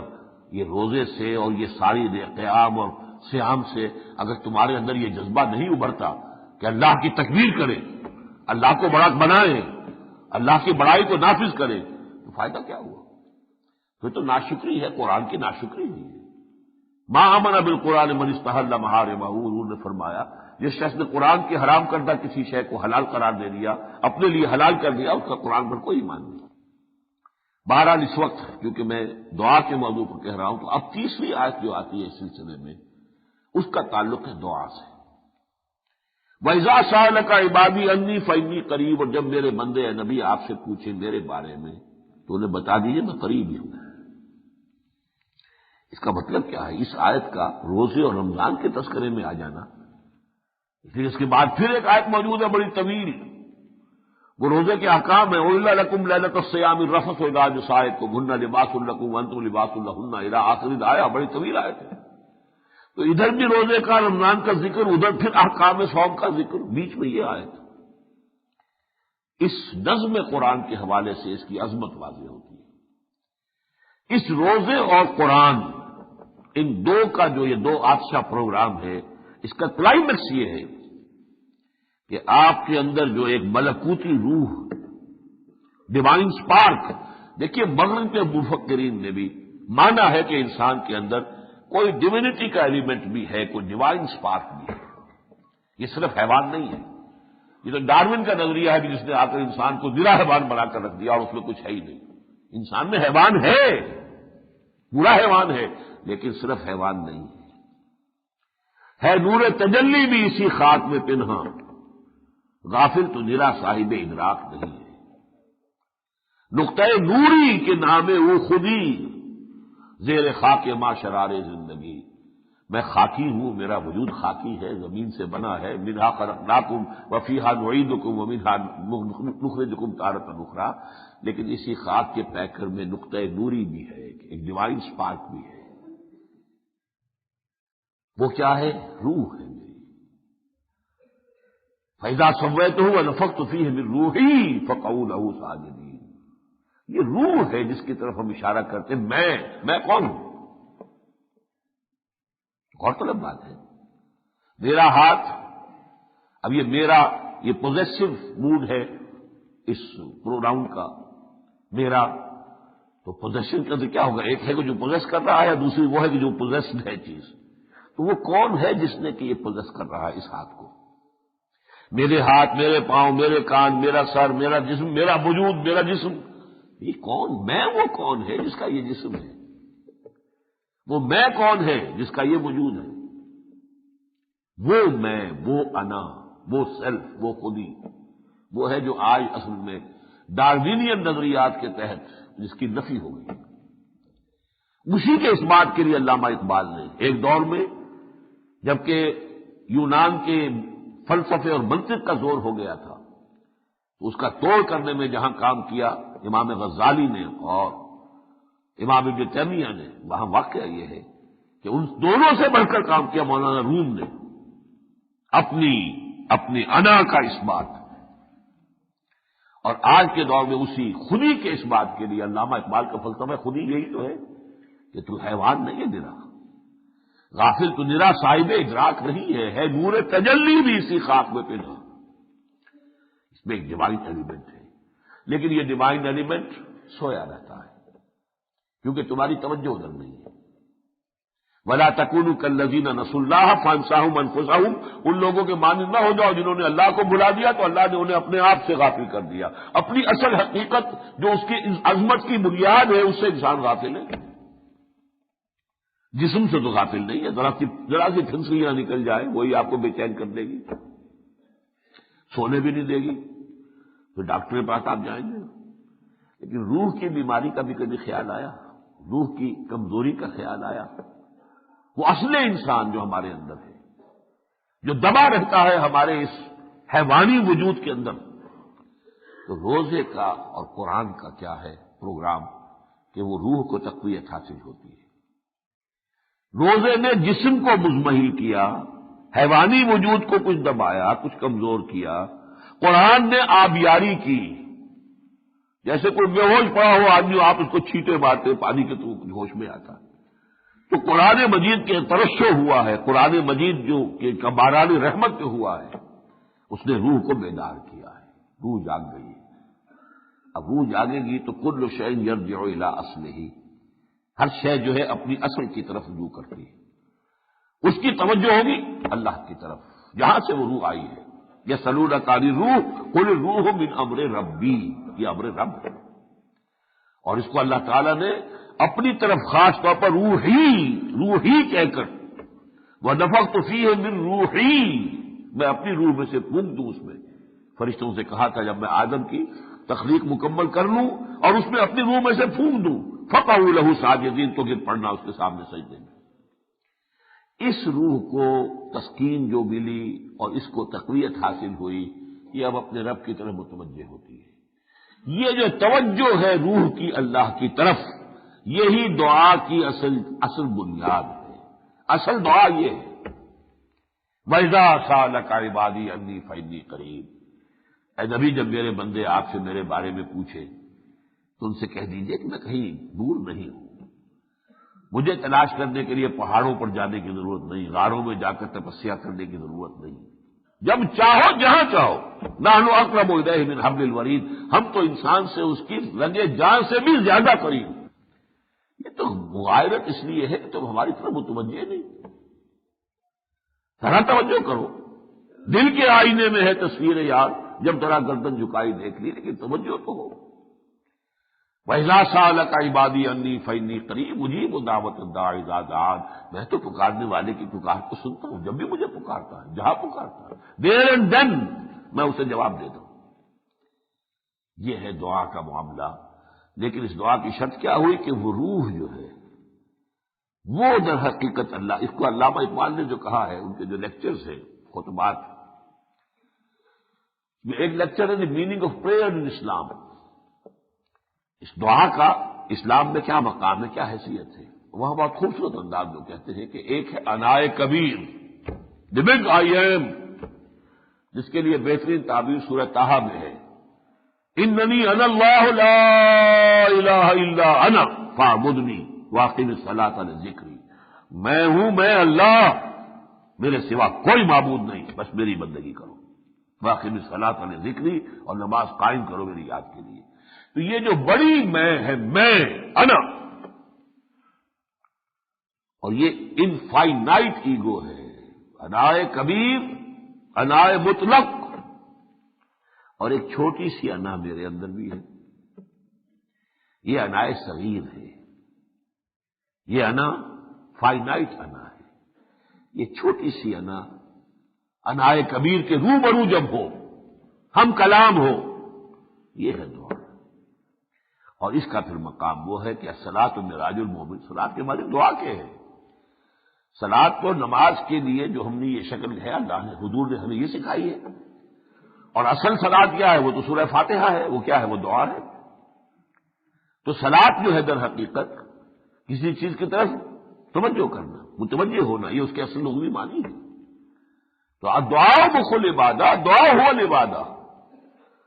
یہ روزے سے اور یہ ساری قیام اور صیام سے اگر تمہارے اندر یہ جذبہ نہیں ابھرتا کہ اللہ کی تکبیر کرے، اللہ کو بڑا بنائے، اللہ کی بڑائی کو نافذ کرے، تو فائدہ کیا ہوا؟ پھر تو ناشکری ہے، قرآن کی ناشکری ہوئی ہے۔ ما آمن بالقرآن من استحل محارمہ، حضور نے فرمایا جس شخص نے قرآن کی حرام کردہ کسی شے کو حلال قرار دے دیا، اپنے لیے حلال کر دیا، اس کا قرآن پر کوئی ایمان نہیں۔ بہرحال اس وقت کیونکہ میں دعا کے موضوع پر کہہ رہا ہوں، تو اب تیسری آیت جو آتی ہے اس سلسلے میں اس کا تعلق ہے دعا سے۔ وَإِذَا سَأَلَكَ عِبَادِي عَنِّي فَإِنِّي قَرِيبٌ، اور جب میرے بندے اے نبی آپ سے پوچھیں میرے بارے میں تو انہیں بتا دیجیے میں قریب ہی ہوں۔ اس کا مطلب کیا ہے؟ اس آیت کا روزے اور رمضان کے تذکرے میں آ جانا، اس لیے اس کے بعد پھر ایک آیت موجود ہے بڑی طویل، وہ روزے کے احکام ہیں. اُحِلَّ لَكُمْ لَيْلَةَ الصِّيَامِ الرَّفَثُ إِلَىٰ نِسَائِكُمْ هُنَّ لِبَاسٌ لَكُمْ وَأَنتُمْ لِبَاسٌ لَهُنَّ الی آخر آیا. بڑی طویل آیت ہے. تو ادھر بھی روزے کا رمضان کا ذکر، ادھر پھر احکام صوم کا ذکر، بیچ میں یہ آیت. اس نظم قرآن کے حوالے سے اس کی عظمت واضح ہوتی ہے. اس روزے اور قرآن، ان دو کا جو یہ دو آتشہ پروگرام ہے، اس کا کلائمیکس یہ ہے کہ آپ کے اندر جو ایک ملکوتی روح، ڈیوائن سپارک، دیکھیے مغرب کے مفکرین نے بھی مانا ہے کہ انسان کے اندر کوئی ڈیوینٹی کا ایلیمنٹ بھی ہے، کوئی ڈیوائن سپارک بھی ہے. یہ صرف حیوان نہیں ہے. یہ تو ڈارون کا نظریہ ہے کہ جس نے آ کر انسان کو ذرا حیوان بنا کر رکھ دیا اور اس میں کچھ ہے ہی نہیں. انسان میں حیوان ہے، پورا حیوان ہے، لیکن صرف حیوان نہیں ہے نور تجلی بھی اسی خاک میں پنہا. غافل تو نرا صاحب ادراک نہیں ہے. نقطۂ نوری کے نام وہ خودی، زیر خاک ما شرار زندگی. میں خاکی ہوں، میرا وجود خاکی ہے، زمین سے بنا ہے. منہا خلقناکم وفیہا نعیدکم ومنہا نخرجکم تارۃ اخری. لیکن اسی خاک کے پیکر میں نقطۂ نوری بھی ہے، ایک ڈیوائن سپارک بھی ہے. وہ کیا ہے؟ روح ہے میری. فَإِذَا سَوَّيْتُهُ وَنَفَخْتُ فِيهِ مِن رُوحِي فَقَعُوا لَهُ سَاجِدِينَ. یہ روح ہے جس کی طرف ہم اشارہ کرتے ہیں. میں کون ہوں؟ غور طلب بات ہے. میرا ہاتھ، اب یہ میرا، یہ پوزیسو موڈ ہے اس پروناؤن کا. میرا تو پوزیشن کا تو کیا ہوگا؟ ایک ہے کہ جو پوزیس کر رہا ہے، دوسری وہ ہے کہ جو پوزیسڈ ہے چیز. تو وہ کون ہے جس نے کہ یہ پوزیس کر رہا ہے اس ہاتھ کو؟ میرے ہاتھ، میرے پاؤں، میرے کان، میرا سر، میرا جسم، میرا وجود، میرا جسم، یہ کون؟ میں وہ کون ہے جس کا یہ جسم ہے؟ وہ میں کون ہے جس کا یہ وجود ہے؟ وہ میں، وہ انا، وہ سیلف، وہ خودی، وہ ہے جو آج اصل میں ڈاروینین نظریات کے تحت جس کی نفی ہو گئی. اسی کے اس بات کے لیے علامہ اقبال نے ایک دور میں، جبکہ یونان کے فلسفے اور منطق کا زور ہو گیا تھا، تو اس کا توڑ کرنے میں جہاں کام کیا امام غزالی نے اور امام ابن تیمیہ نے، وہاں واقعہ یہ ہے کہ ان دونوں سے بڑھ کر کام کیا مولانا روم نے اپنی انا کا اس بات. اور آج کے دور میں اسی خودی کے اس بات کے لیے علامہ اقبال کا فلسفہ خودی یہی تو ہے کہ تو حیوان نہیں ہے نرا. غافل تو نرا صاحب ادراک نہیں ہے نور تجلی بھی اسی خاک میں پنہا. اس میں ایک ڈیوائن ایلیمنٹ ہے، لیکن یہ ڈیوائن ایلیمنٹ سویا رہتا ہے کیونکہ تمہاری توجہ ادھر نہیں ہے. وَلَا تَكُونُوا كَالَّذِينَ نَسُوا اللَّهَ فَأَنسَاهُمْ أَنفُسَهُمْ. ان لوگوں کے مانند نہ ہو جاؤ جنہوں نے اللہ کو بھلا دیا تو اللہ نے انہیں اپنے آپ سے غافل کر دیا. اپنی اصل حقیقت جو اس کی عظمت کی بنیاد ہے اس سے انسان غافل ہے. جسم سے تو غافل نہیں ہے. ذرا سی پھنسلیاں نکل جائے وہی آپ کو بے چین کر دے گی، سونے بھی نہیں دے گی. پھر ڈاکٹر کے پاس آپ جائیں گے. لیکن روح کی بیماری کا بھی کبھی خیال آیا؟ روح کی کمزوری کا خیال آیا؟ وہ اصل انسان جو ہمارے اندر ہے، جو دبا رہتا ہے ہمارے اس حیوانی وجود کے اندر. تو روزے کا اور قرآن کا کیا ہے پروگرام کہ وہ روح کو تقویت حاصل ہوتی ہے. روزے نے جسم کو مزمحل کیا، حیوانی وجود کو کچھ دبایا، کچھ کمزور کیا. قرآن نے آبیاری کی. جیسے کوئی بے ہوش پڑا ہو آدمی، آپ اس کو چھینٹے مارتے پانی کے تو ہوش میں آتا. تو قرآن مجید کے ترشح ہوا ہے، قرآن مجید جو کہ باران رحمت پہ ہوا ہے، اس نے روح کو بیدار کیا ہے. روح جاگ گئی ہے. اب روح جاگے گی تو کل شیء یرجع الی اصلہ، ہر شے جو ہے اپنی اصل کی طرف رجوع کرتی ہے. اس کی توجہ ہوگی اللہ کی طرف جہاں سے وہ روح آئی ہے. یسألونک عن الروح قل الروح من امر ربی، یہ امر رب ہے. اور اس کو اللہ تعالیٰ نے اپنی طرف خاص طور پر روحی کہہ کر وَنَفَخْتُ فِيهِ مِن رُوحِي، میں اپنی روح میں سے پھونک دوں. اس میں فرشتوں سے کہا تھا جب میں آدم کی تخلیق مکمل کر لوں اور اس میں اپنی روح میں سے پھونک دوں فَقَعُوا لَهُ سَاجِدِينَ، تو پھر پڑھنا اس کے سامنے سجدے میں. اس روح کو تسکین جو ملی اور اس کو تقویت حاصل ہوئی یہ اب اپنے رب کی طرف متوجہ ہوتی ہے۔ یہ جو توجہ ہے روح کی اللہ کی طرف، یہی دعا کی اصل بنیاد ہے۔ اصل دعا یہ ہے وَإِذَا سَأَلَكَ عِبَادِي عَنِّي فَإِنِّي قَرِيبٌ، اے نبی جب میرے بندے آپ سے میرے بارے میں پوچھے تو ان سے کہہ دیجئے کہ میں کہیں دور نہیں ہوں، مجھے تلاش کرنے کے لیے پہاڑوں پر جانے کی ضرورت نہیں، غاروں میں جا کر تپسیا کرنے کی ضرورت نہیں، جب چاہو جہاں چاہو، نحن اقرب الیہ من حبل الورید، ہم تو انسان سے اس کی رگے جان سے بھی زیادہ قریب۔ یہ تو مغایرت اس لیے ہے کہ تم ہماری طرف متوجہ نہیں، ذرا توجہ کرو، دل کے آئینے میں ہے تصویر یار، جب ذرا گردن جھکائی دیکھ لی، لیکن توجہ تو ہو۔ وَإِذَا سَأَلَكَ عِبَادِي عَنِّي فَإِنِّي قَرِيبٌ أُجِيبُ دَعْوَةَ الدَّاعِ إِذَا دَعَانِ، میں تو پکارنے والے کی پکار کو سنتا ہوں جب بھی مجھے پکارتا ہے، جہاں پکارتا ہے، دیر اینڈ دین میں اسے جواب دیتا ہوں۔ یہ ہے دعا کا معاملہ، لیکن اس دعا کی شرط کیا ہوئی کہ وہ روح جو ہے وہ در حقیقت اللہ، اس کو علامہ اقبال نے جو کہا ہے، ان کے جو لیکچرز ہیں، خطبات، یہ ایک لیکچر ہے دی میننگ آف پریئر ان اسلام، اس دعا کا اسلام میں کیا مقام ہے، کیا حیثیت ہے۔ وہاں بہت خوبصورت انداز میں کہتے ہیں کہ ایک ہے انائے کبیر، دی بگ آئی ایم، جس کے لیے بہترین تعبیر سورہ طٰہٰ میں ہے، اننی انا اللہ لا الہ الا انا فاعبدنی واقم الصلاۃ لذکری، میں ہوں، میں اللہ، میرے سوا کوئی معبود نہیں، بس میری بندگی کرو، واقم الصلاۃ لذکری، اور نماز قائم کرو میری یاد کے لیے۔ تو یہ جو بڑی میں ہے، میں انا، اور یہ انفائنائٹ ایگو ہے، انائے کبیر، انائے مطلق، اور ایک چھوٹی سی انا میرے اندر بھی ہے، یہ انائے صغیر ہے، یہ انا فائنائٹ انا ہے، یہ چھوٹی سی انا انائے کبیر کے روبرو جب ہو، ہم کلام ہو، یہ ہے دعا۔ اور اس کا پھر مقام وہ ہے کہ الصلاۃ معراج المومن، صلاۃ کے معنی دعا کے ہے۔ صلاۃ کو نماز کے لیے جو ہم نے یہ شکل ہے، اللہ نے، حضور نے ہمیں یہ سکھائی ہے، اور اصل صلاۃ کیا ہے، وہ تو سورہ فاتحہ ہے، وہ کیا ہے، وہ دعا ہے۔ تو صلاۃ جو ہے در حقیقت کسی چیز کی طرف توجہ کرنا، متوجہ ہونا، یہ اس کے اصل لغوی معنی ہے۔ تو دعا مخ العبادہ، دعا ہو العبادہ،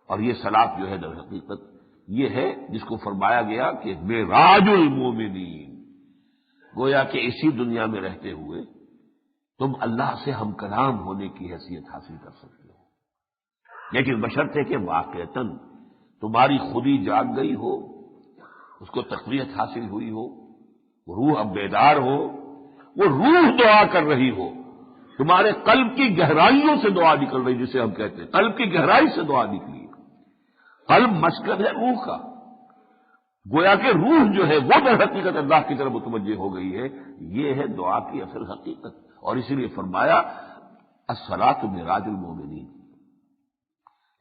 اور یہ صلاۃ جو ہے در حقیقت یہ ہے جس کو فرمایا گیا کہ معراج المومنین، گویا کہ اسی دنیا میں رہتے ہوئے تم اللہ سے ہم کلام ہونے کی حیثیت حاصل کر سکتے ہو، لیکن بشرطے کہ واقعتاً تمہاری خودی جاگ گئی ہو، اس کو تقویت حاصل ہوئی ہو، روح اب بیدار ہو، وہ روح دعا کر رہی ہو، تمہارے قلب کی گہرائیوں سے دعا نکل رہی، جسے ہم کہتے ہیں قلب کی گہرائی سے دعا نکلی۔ قلب مسکن ہے روح کا، گویا کہ روح جو ہے وہ در حقیقت اللہ کی طرف متوجہ ہو گئی ہے، یہ ہے دعا کی اصل حقیقت۔ اور اسی لیے فرمایا الصلاۃ معراج المومنین۔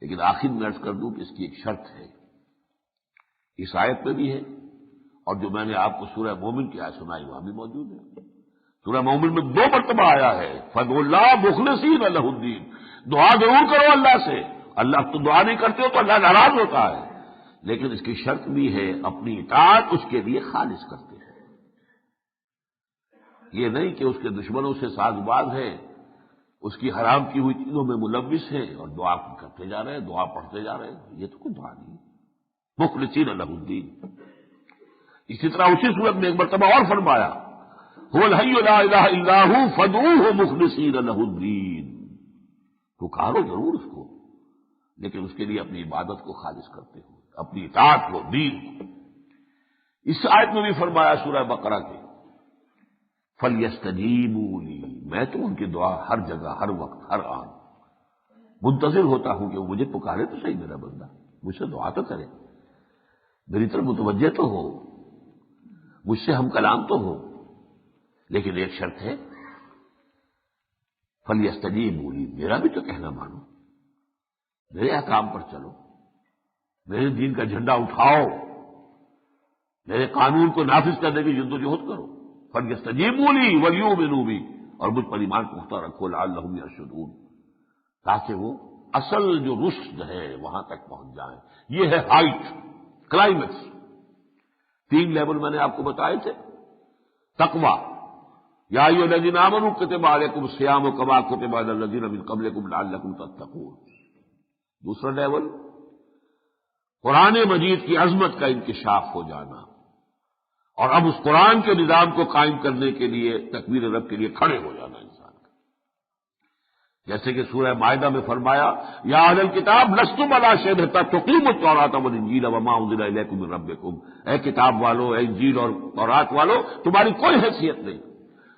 لیکن آخر میں عرض کر دوں کہ اس کی ایک شرط ہے، اس آیت میں بھی ہے، اور جو میں نے آپ کو سورہ مومن کی آیت سنائی وہاں بھی موجود ہے۔ سورہ مومن میں 2 مرتبہ آیا ہے فَادْعُوا اللَّهَ مُخْلِصِينَ لَهُ الدِّينَ، دعا ضرور کرو اللہ سے، اللہ تو دعا نہیں کرتے ہو تو اللہ ناراض ہوتا ہے، لیکن اس کی شرط بھی ہے اپنی اطاعت اس کے لیے خالص کرتے ہیں، یہ نہیں کہ اس کے دشمنوں سے ساز باز ہے، اس کی حرام کی ہوئی چیزوں میں ملوث ہے اور دعا کرتے جا رہے ہیں، دعا پڑھتے جا رہے ہیں، یہ تو کوئی دعا نہیں۔ مخلصین لہ الدین۔ اسی طرح اسی صورت میں ایک مرتبہ اور فرمایا هو الحی لا الہ الا هو فادعوہ مخلصین لہ الدین، پکارو ضرور اس کو، لیکن اس کے لیے اپنی عبادت کو خالص کرتے ہو، اپنی اطاعت کو، دین کو۔ اس آیت میں بھی فرمایا سورہ بقرہ کے فَلْيَسْتَجِيبُوا لِي، میں تو ان کی دعا ہر جگہ، ہر وقت، ہر آن منتظر ہوتا ہوں کہ وہ مجھے پکارے تو صحیح، میرا بندہ مجھ سے دعا تو کرے، میری طرف متوجہ تو ہو، مجھ سے ہم کلام تو ہو، لیکن ایک شرط ہے فَلْيَسْتَجِيبُوا لِي، میرا بھی تو کہنا مانو، میرے احکام پر چلو، میرے دین کا جھنڈا اٹھاؤ، میرے قانون کو نافذ کرنے کی جدوجہد کرو۔ فَلْيَسْتَجِيبُوا لِي وَلْيُؤْمِنُوا بِي، اور مجھ پر ایمان پختہ رکھو، لَعَلَّهُمْ يَرْشُدُونَ، تاکہ وہ اصل جو رشد ہے وہاں تک پہنچ جائیں. یہ ہے ہائٹ، کلائمیکس. 3 لیول میں نے آپ کو بتائے تھے. تقوی، یا ایھا الذین آمنوا کتب علیکم الصیام کما کتب علی الذین من قبلکم لعلکم تتقون. دوسرا لیول قرآن مجید کی عظمت کا انکشاف ہو جانا، اور اب اس قرآن کے نظام کو قائم کرنے کے لیے تکبیر رب کے لیے کھڑے ہو جانا انسان کا. جیسے کہ سورہ مائدہ میں فرمایا یا اہل الکتاب لستم علی شیء حتی تقیموا التوراۃ والانجیل وما انزل الیکم من ربکم. اے کتاب والو، اے انجیل اور تورات والو، تمہاری کوئی حیثیت نہیں،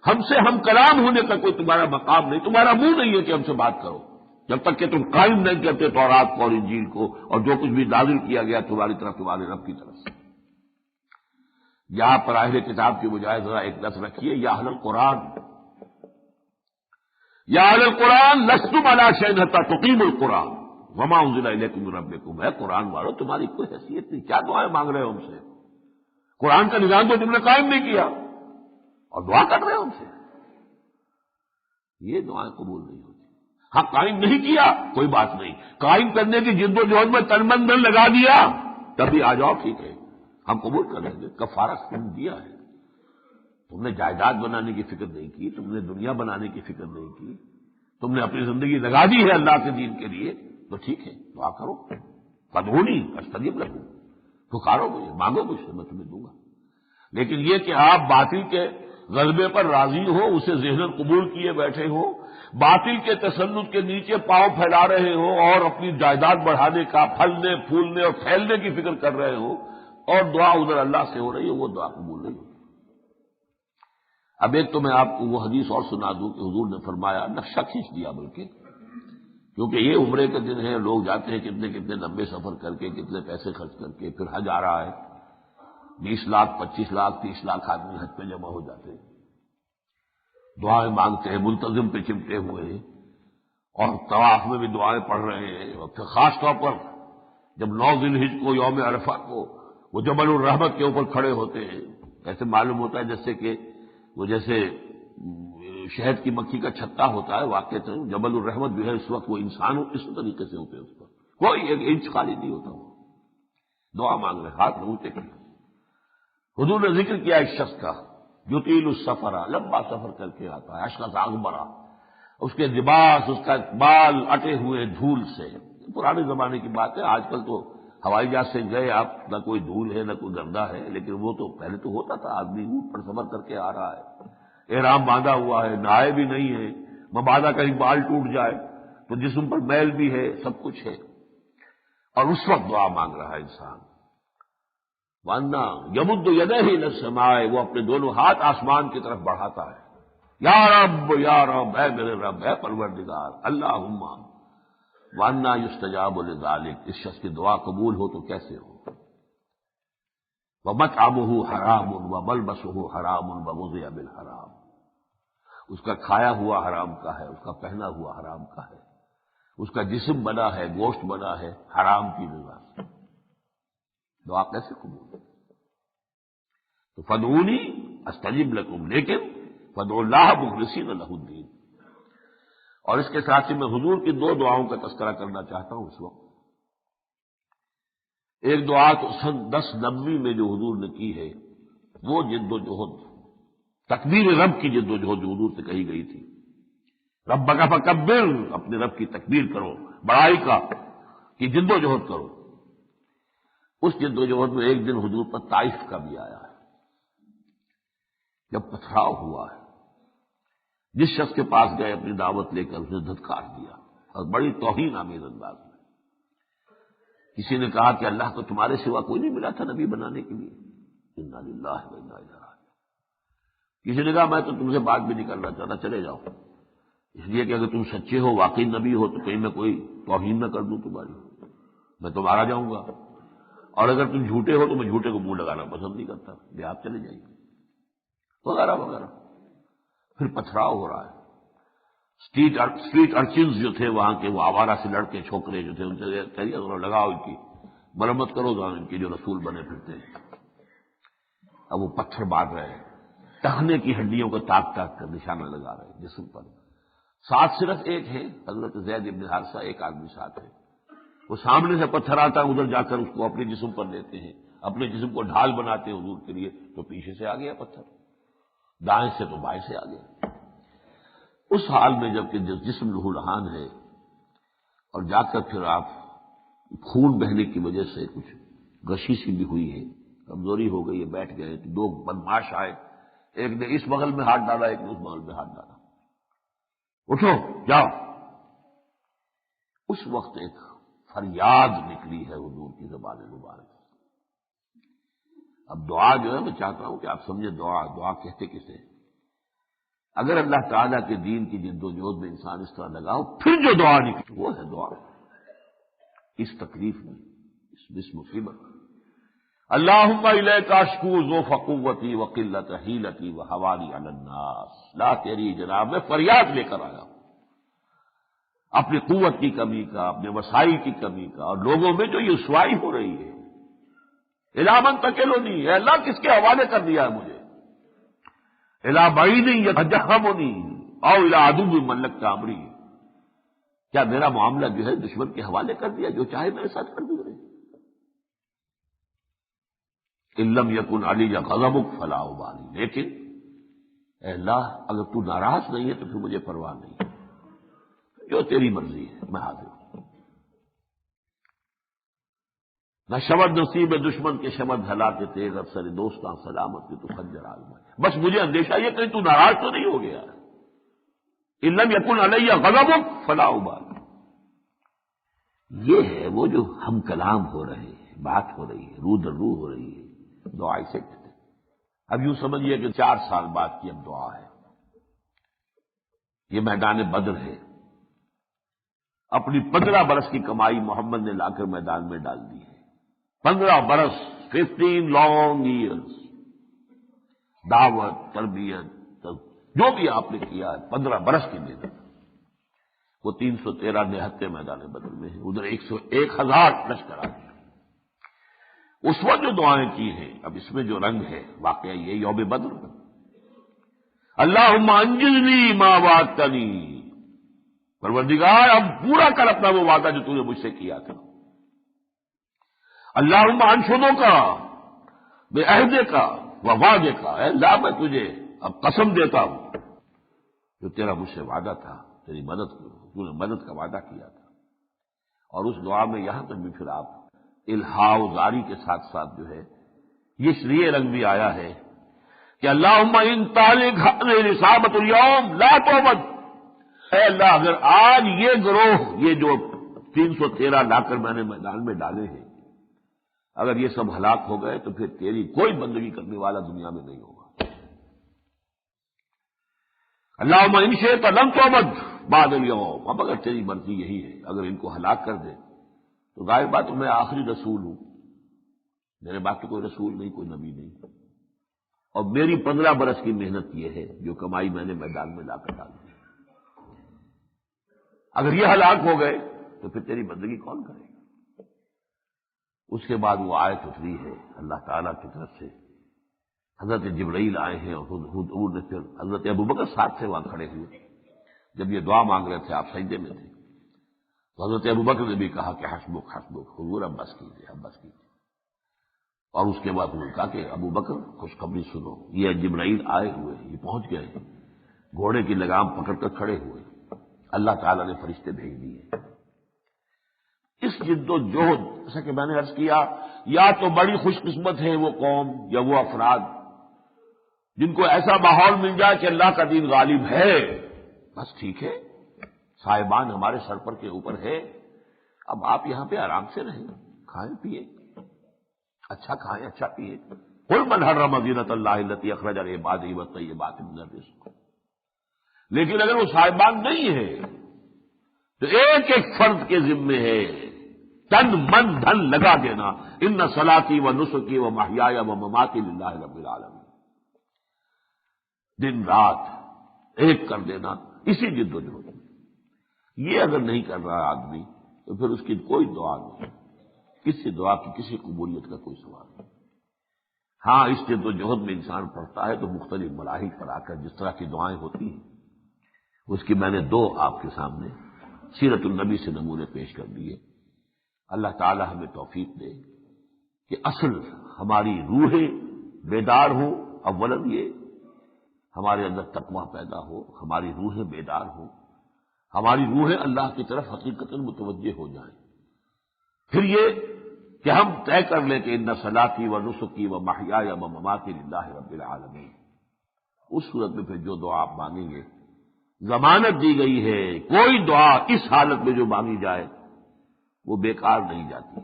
ہم سے ہم کلام ہونے کا کوئی تمہارا مقام نہیں، تمہارا منہ نہیں ہے کہ ہم سے بات کرو جب تک کہ تم قائم نہیں کرتے تورات کو اور انجیل کو اور جو کچھ بھی نازل کیا گیا تمہاری طرف تمہارے رب کی طرف سے. یہاں پر اہل کتاب کی بجائے ذرا ایک لفظ رکھیے یا اہل القرآن. یا اہل القرآن لستم علی شیء حتی تقیموا القرآن وما انزل الیکم من ربکم. اے قرآن والو، تمہاری کوئی حیثیت نہیں، کیا دعائیں مانگ رہے ہو ہم سے؟ قرآن کا نظام تو تم نے قائم نہیں کیا اور دعا کر رہے ہو ہم سے. یہ دعائیں قبول نہیں ہوتی. ہاں قائم نہیں کیا کوئی بات نہیں، قائم کرنے کی جد و جہد میں تن من دھن لگا دیا تبھی آ جاؤ، ٹھیک ہے ہم قبول کر لیں گے. کفارہ تم دیا ہے، تم نے جائیداد بنانے کی فکر نہیں کی، تم نے دنیا بنانے کی فکر نہیں کی، تم نے اپنی زندگی لگا دی ہے اللہ کے دین کے لیے، تو ٹھیک ہے دعا کرو. فادعونی استجب لکم، پکارو مجھے، مانگو مجھ سے، میں تمہیں دوں گا. لیکن یہ کہ آپ باطل کے غلبے پر راضی ہو، اسے ذہناً قبول کیے بیٹھے ہو، باطل کے تسلط کے نیچے پاؤں پھیلا رہے ہو اور اپنی جائیداد بڑھانے کا، پھلنے پھولنے اور پھیلنے کی فکر کر رہے ہو، اور دعا ادھر اللہ سے ہو رہی ہے، وہ دعا قبول نہیں ہوتی. اب ایک تو میں آپ کو وہ حدیث اور سنا دوں کہ حضور نے فرمایا، نقشہ کھینچ دیا بلکہ، کیونکہ یہ عمرے کے دن ہے، لوگ جاتے ہیں کتنے کتنے لمبے سفر کر کے، کتنے پیسے خرچ کر کے، پھر حج آ رہا ہے، 20 لاکھ 25 لاکھ 30 لاکھ آدمی حج پہ جمع ہو جاتے ہیں، دعائیں مانگتے ہیں، ملتزم پہ چمٹے ہوئے ہیں، اور طواف میں بھی دعائیں پڑھ رہے ہیں. اور پھر خاص طور پر جب 9 ذی الحجہ کو، یوم عرفہ کو، وہ جبل الرحمت کے اوپر کھڑے ہوتے ہیں، ایسے معلوم ہوتا ہے جیسے کہ وہ جیسے شہد کی مکھی کا چھتا ہوتا ہے. واقع جبل الرحمت جو ہے اس وقت وہ انسان اس طریقے سے ہوتے ہیں، اس پر کوئی 1 انچ خالی نہیں ہوتا. وہ دعا مانگ رہے، ہاتھ اونچے کیے. حضور نے ذکر کیا اس شخص کا، یطیل السفر، لمبا سفر کر کے آتا ہے، اشخاص اغبرا، اس کے لباس، اس کا بال اٹے ہوئے دھول سے. پرانے زمانے کی بات ہے، آج کل تو ہوائی جہاز سے گئے آپ، نہ کوئی دھول ہے نہ کوئی گردہ ہے، لیکن وہ تو پہلے تو ہوتا تھا، آدمی اونٹ پر سفر کر کے آ رہا ہے، احرام باندھا ہوا ہے، نہائے بھی نہیں ہے، مبادا کہیں بال ٹوٹ جائے تو جسم پر میل بھی ہے، سب کچھ ہے، اور اس وقت دعا مانگ رہا ہے انسان. ورنہ یمد یدیہ الی السماء، وہ اپنے دونوں ہاتھ آسمان کی طرف بڑھاتا ہے، یا رب، اے میرے رب، اے پروردگار، اللہم. وَأَنَّىٰ يُسْتَجَابُ لِذَٰلِكَ، اس شخص کی دعا قبول ہو تو کیسے ہو؟ وَمَطْعَمُهُ حَرَامٌ وَمَلْبَسُهُ حَرَامٌ وَغُذِيَ بِالْحَرَامِ، اس کا کھایا ہوا حرام کا ہے، اس کا پہنا ہوا حرام کا ہے، اس کا جسم بنا ہے، گوشت بنا ہے حرام کی غذا سے. دعا کیسے قبول ہو؟ تو فادعونی استجب لکم، لیکن فادعوا اللہ مخلصین لہ الدین. اور اس کے ساتھ ہی میں حضور کی 2 دعاؤں کا تذکرہ کرنا چاہتا ہوں اس وقت. ایک دعا تو سن 1090 میں جو حضور نے کی ہے، وہ جد و جہد، تکبیر رب کی جد و جہد جو حضور سے کہی گئی تھی. ربک فکبر، اپنے رب کی تکبیر کرو، بڑائی کی جد و جہد کرو. اس جد و جہد میں ایک دن حضور پر طائف کا بھی آیا ہے، جب پتھراؤ ہوا ہے. جس شخص کے پاس گئے اپنی دعوت لے کر، اسے دھتکار دیا اور بڑی توہین آمیز انداز میں. کسی نے کہا کہ اللہ کو تمہارے سوا کوئی نہیں ملا تھا نبی بنانے کے لیے. انا للہ و انا الیہ راجعون. کسی نے کہا میں تو تم سے بات بھی نہیں کرنا چاہتا، چلے جاؤ، اس لیے کہ اگر تم سچے ہو، واقعی نبی ہو، تو کہیں میں کوئی توہین نہ کر دوں تمہاری، میں تو مارا جاؤں گا، اور اگر تم جھوٹے ہو تو میں جھوٹے کو منہ لگانا پسند نہیں کرتا، یہ آپ چلے جائیے، وغیرہ وغیرہ. پھر پتھراؤ ہو رہا ہے. اسٹریٹ ارچنز جو تھے وہاں کے، وہ آوارہ سے لڑکے چھوکرے جو تھے، ان سے کہیے لگاؤ ان کی مرمت کرو، ان کی جو رسول بنے پھرتے ہیں. اب وہ پتھر مار رہے ہیں، ٹہنے کی ہڈیوں کو تاک تاک کر نشانہ لگا رہے ہیں جسم پر. ساتھ صرف ایک ہے، حضرت زید بن حارثہ، ایک آدمی ساتھ ہے، وہ سامنے سے پتھر آتا ہے، ادھر جا کر اس کو اپنے جسم پر لیتے ہیں، اپنے جسم کو ڈھال بناتے ہیں حضور کے لیے، تو پیچھے سے آ گیا پتھر، دائیں سے تو بائیں سے آ گیا۔ اس حال میں جب کہ جسم لہولہان ہے اور جا کر پھر آپ خون بہنے کی وجہ سے کچھ غشی سی بھی ہوئی ہے، کمزوری ہو گئی ہے، بیٹھ گئے، تو دو بدماش آئے، ایک نے اس بغل میں ہاتھ ڈالا، ایک نے اس بغل میں ہاتھ ڈالا، اٹھو جاؤ۔ اس وقت ایک فریاد نکلی ہے حضور کی زبان مبارک۔ اب دعا جو ہے، میں چاہتا ہوں کہ آپ سمجھے دعا کہتے کسے۔ اگر اللہ تعالیٰ کے دین کی جد و جہد میں انسان اس طرح لگاؤ، پھر جو دعا نکلی وہ ہے دعا۔ اس تکلیف میں، اس مصیبت میں، اللہم الیک اشکو ضعف قوتی وقلت حیلتی وحوانی علی الناس، لا تیری جناب میں فریاد لے کر آیا ہوں اپنی قوت کی کمی کا، اپنے وسائل کی کمی کا، اور لوگوں میں جو یہ رسوائی ہو رہی ہے، الی من تکلنی، اے اللہ کس کے حوالے کر دیا ہے مجھے، الی بعید یتجہمنی او الی عدو ملکت امری، کیا میرا معاملہ جو ہے دشمن کے حوالے کر دیا، جو چاہے میرے ساتھ کر گزرے۔ ان لم یکن علی غضبک فلا ابالی، لیکن اے اللہ اگر تو ناراض نہیں ہے تو پھر مجھے پرواہ نہیں ہے، جو تیری مرضی ہے میں حاضر ہوں۔ نہ شمد نصیب دشمن کے شمد ہلاکے تیغ افسر دوستاں سلامت کی تو خنجر آزما، بس مجھے اندیشہ یہ کہیں تو ناراض تو نہیں ہو گیا۔ ان لم یکن علی غضبک فلا ابالی، یہ ہے وہ جو ہم کلام ہو رہے ہیں، بات ہو رہی ہے، روح در روح ہو رہی ہے، دعا اسے کہتے ہیں۔ اب یوں سمجھیے کہ 4 سال بعد کی اب دعا ہے، یہ میدان بدر ہے، اپنی 15 برس کی کمائی محمد نے لا کر میدان میں ڈال دی ہے، 15 برس، 15 لانگ ایئرس، دعوت، تربیت، جو بھی آپ نے کیا ہے 15 برس کی محنت، وہ 313 نہتے میدان بدر میں ہے، ادھر 101,000 لشکر آ گیا۔ اس وقت جو دعائیں کی ہیں، اب اس میں جو رنگ ہے واقعہ یہ یوم بدر، اللہم انجزنی ما وعدتنی، پروردگار اب پورا کر اپنا وہ وعدہ جو تو نے مجھ سے کیا تھا، اللہم انشدو کا بے عہدے کا و وعدے کا، اے اللہ میں تجھے اب قسم دیتا ہوں جو تیرا مجھ سے وعدہ تھا، تیری مدد تو نے مدد کا وعدہ کیا تھا۔ اور اس دعا میں یہاں تک بھی پھر آپ الہا و زاری کے ساتھ ساتھ جو ہے یہ رنگ بھی آیا ہے کہ اللہم ان تعلق اصابت اليوم لا توبت، اے اللہ اگر آج یہ گروہ، یہ جو 313 لا کر میں نے میدان میں ڈالے ہیں، اگر یہ سب ہلاک ہو گئے تو پھر تیری کوئی بندگی کرنے والا دنیا میں نہیں ہوگا۔ اللہم ان شئت لم توبت بعد اليوم، اب اگر تیری مرضی یہی ہے، اگر ان کو ہلاک کر دے تو ظاہر بات میں آخری رسول ہوں، میرے بعد تو کوئی رسول نہیں، کوئی نبی نہیں، اور میری 15 برس کی محنت یہ ہے جو کمائی میں نے میدان میں لا کر ڈالی، اگر یہ ہلاک ہو گئے تو پھر تیری بندگی کون کرے گا؟ اس کے بعد وہ آیت اتری ہے اللہ تعالیٰ کی طرف سے، حضرت جبرائیل آئے ہیں، اور حضور نے پھر حضرت ابوبکر ساتھ سے وہاں کھڑے ہوئے، جب یہ دعا مانگ رہے تھے آپ سجدے میں تھے، تو حضرت ابوبکر نے بھی کہا کہ حسبک حسبک، حضور اب بس کیجیے، اب بس کیجیے۔ اور اس کے بعد انہوں نے کہا کہ ابوبکر خوشخبری سنو، یہ جبرائیل آئے ہوئے، یہ پہنچ گئے ہیں، گھوڑے کی لگام پکڑ کر کھڑے ہوئے، اللہ تعالیٰ نے فرشتے بھیج دیے۔ اس جد و جہد، جیسا کہ میں نے عرض کیا، یا تو بڑی خوش قسمت ہے وہ قوم یا وہ افراد جن کو ایسا ماحول مل جائے کہ اللہ کا دین غالب ہے، بس ٹھیک ہے، صاحبان ہمارے سر پر کے اوپر ہے، اب آپ یہاں پہ آرام سے رہیں، کھائیں پیئیں، اچھا کھائیں اچھا پیئیں۔ قل من حرم زینۃ اللہ التی اخرج لعبادہ والطیبات من الرزق، لیکن اگر وہ صاحبان نہیں ہے تو ایک ایک فرد کے ذمے ہے تن من دھن لگا دینا، ان صلاتی و نسکی و محیای و مماتی للہ رب العالمین، دن رات ایک کر دینا اسی جد و جہد۔ یہ اگر نہیں کر رہا آدمی تو پھر اس کی کوئی دعا نہیں، کسی دعا کی کسی قبولیت کا کوئی سوال نہیں۔ ہاں اس جد و جہد میں انسان پڑھتا ہے تو مختلف مراحل پر آ کر جس طرح کی دعائیں ہوتی ہیں اس کی میں نے دو آپ کے سامنے سیرت النبی سے نمونے پیش کر دیے۔ اللہ تعالی ہمیں توفیق دے کہ اصل ہماری روحیں بیدار ہوں، اولاً یہ ہمارے اندر تقویٰ پیدا ہو، ہماری روحیں بیدار ہوں، ہماری روحیں اللہ کی طرف حقیقتاً متوجہ ہو جائیں۔ پھر یہ کہ ہم طے کر لیں کہ ان صلاتی و نسکی و محیای و مماتی للہ رب العالمین۔ اس صورت میں پھر جو دعا آپ مانگیں گے، ضمانت دی گئی ہے کوئی دعا اس حالت میں جو مانگی جائے وہ بیکار نہیں جاتی۔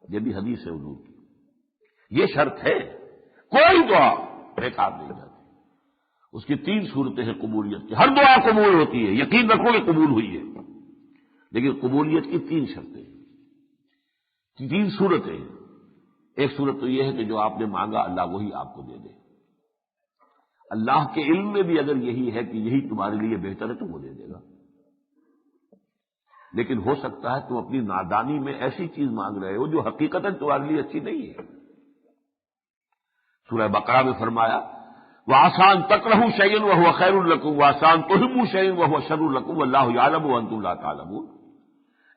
یہ بھی حدیث ہے حضور کی، یہ شرط ہے، کوئی دعا بیکار نہیں جاتی۔ اس کی تین صورتیں ہیں قبولیت کی، ہر دعا قبول ہوتی ہے، یقین رکھو کہ قبول ہوئی ہے، لیکن قبولیت کی تین شرطیں، تین صورتیں ہیں۔ ایک صورت تو یہ ہے کہ جو آپ نے مانگا اللہ وہی آپ کو دے دے۔ اللہ کے علم میں بھی اگر یہی ہے کہ یہی تمہارے لیے بہتر ہے تو وہ دے دے گا، لیکن ہو سکتا ہے تم اپنی نادانی میں ایسی چیز مانگ رہے ہو جو حقیقتاً تمہارے لیے اچھی نہیں ہے۔ سورہ بقرہ میں فرمایا وَآسان تکرہوا شیئا وہو خیر لکم وآسان تحبوا شیئا وہو شر لکم واللہ یعلم وانتم لا تعلمون۔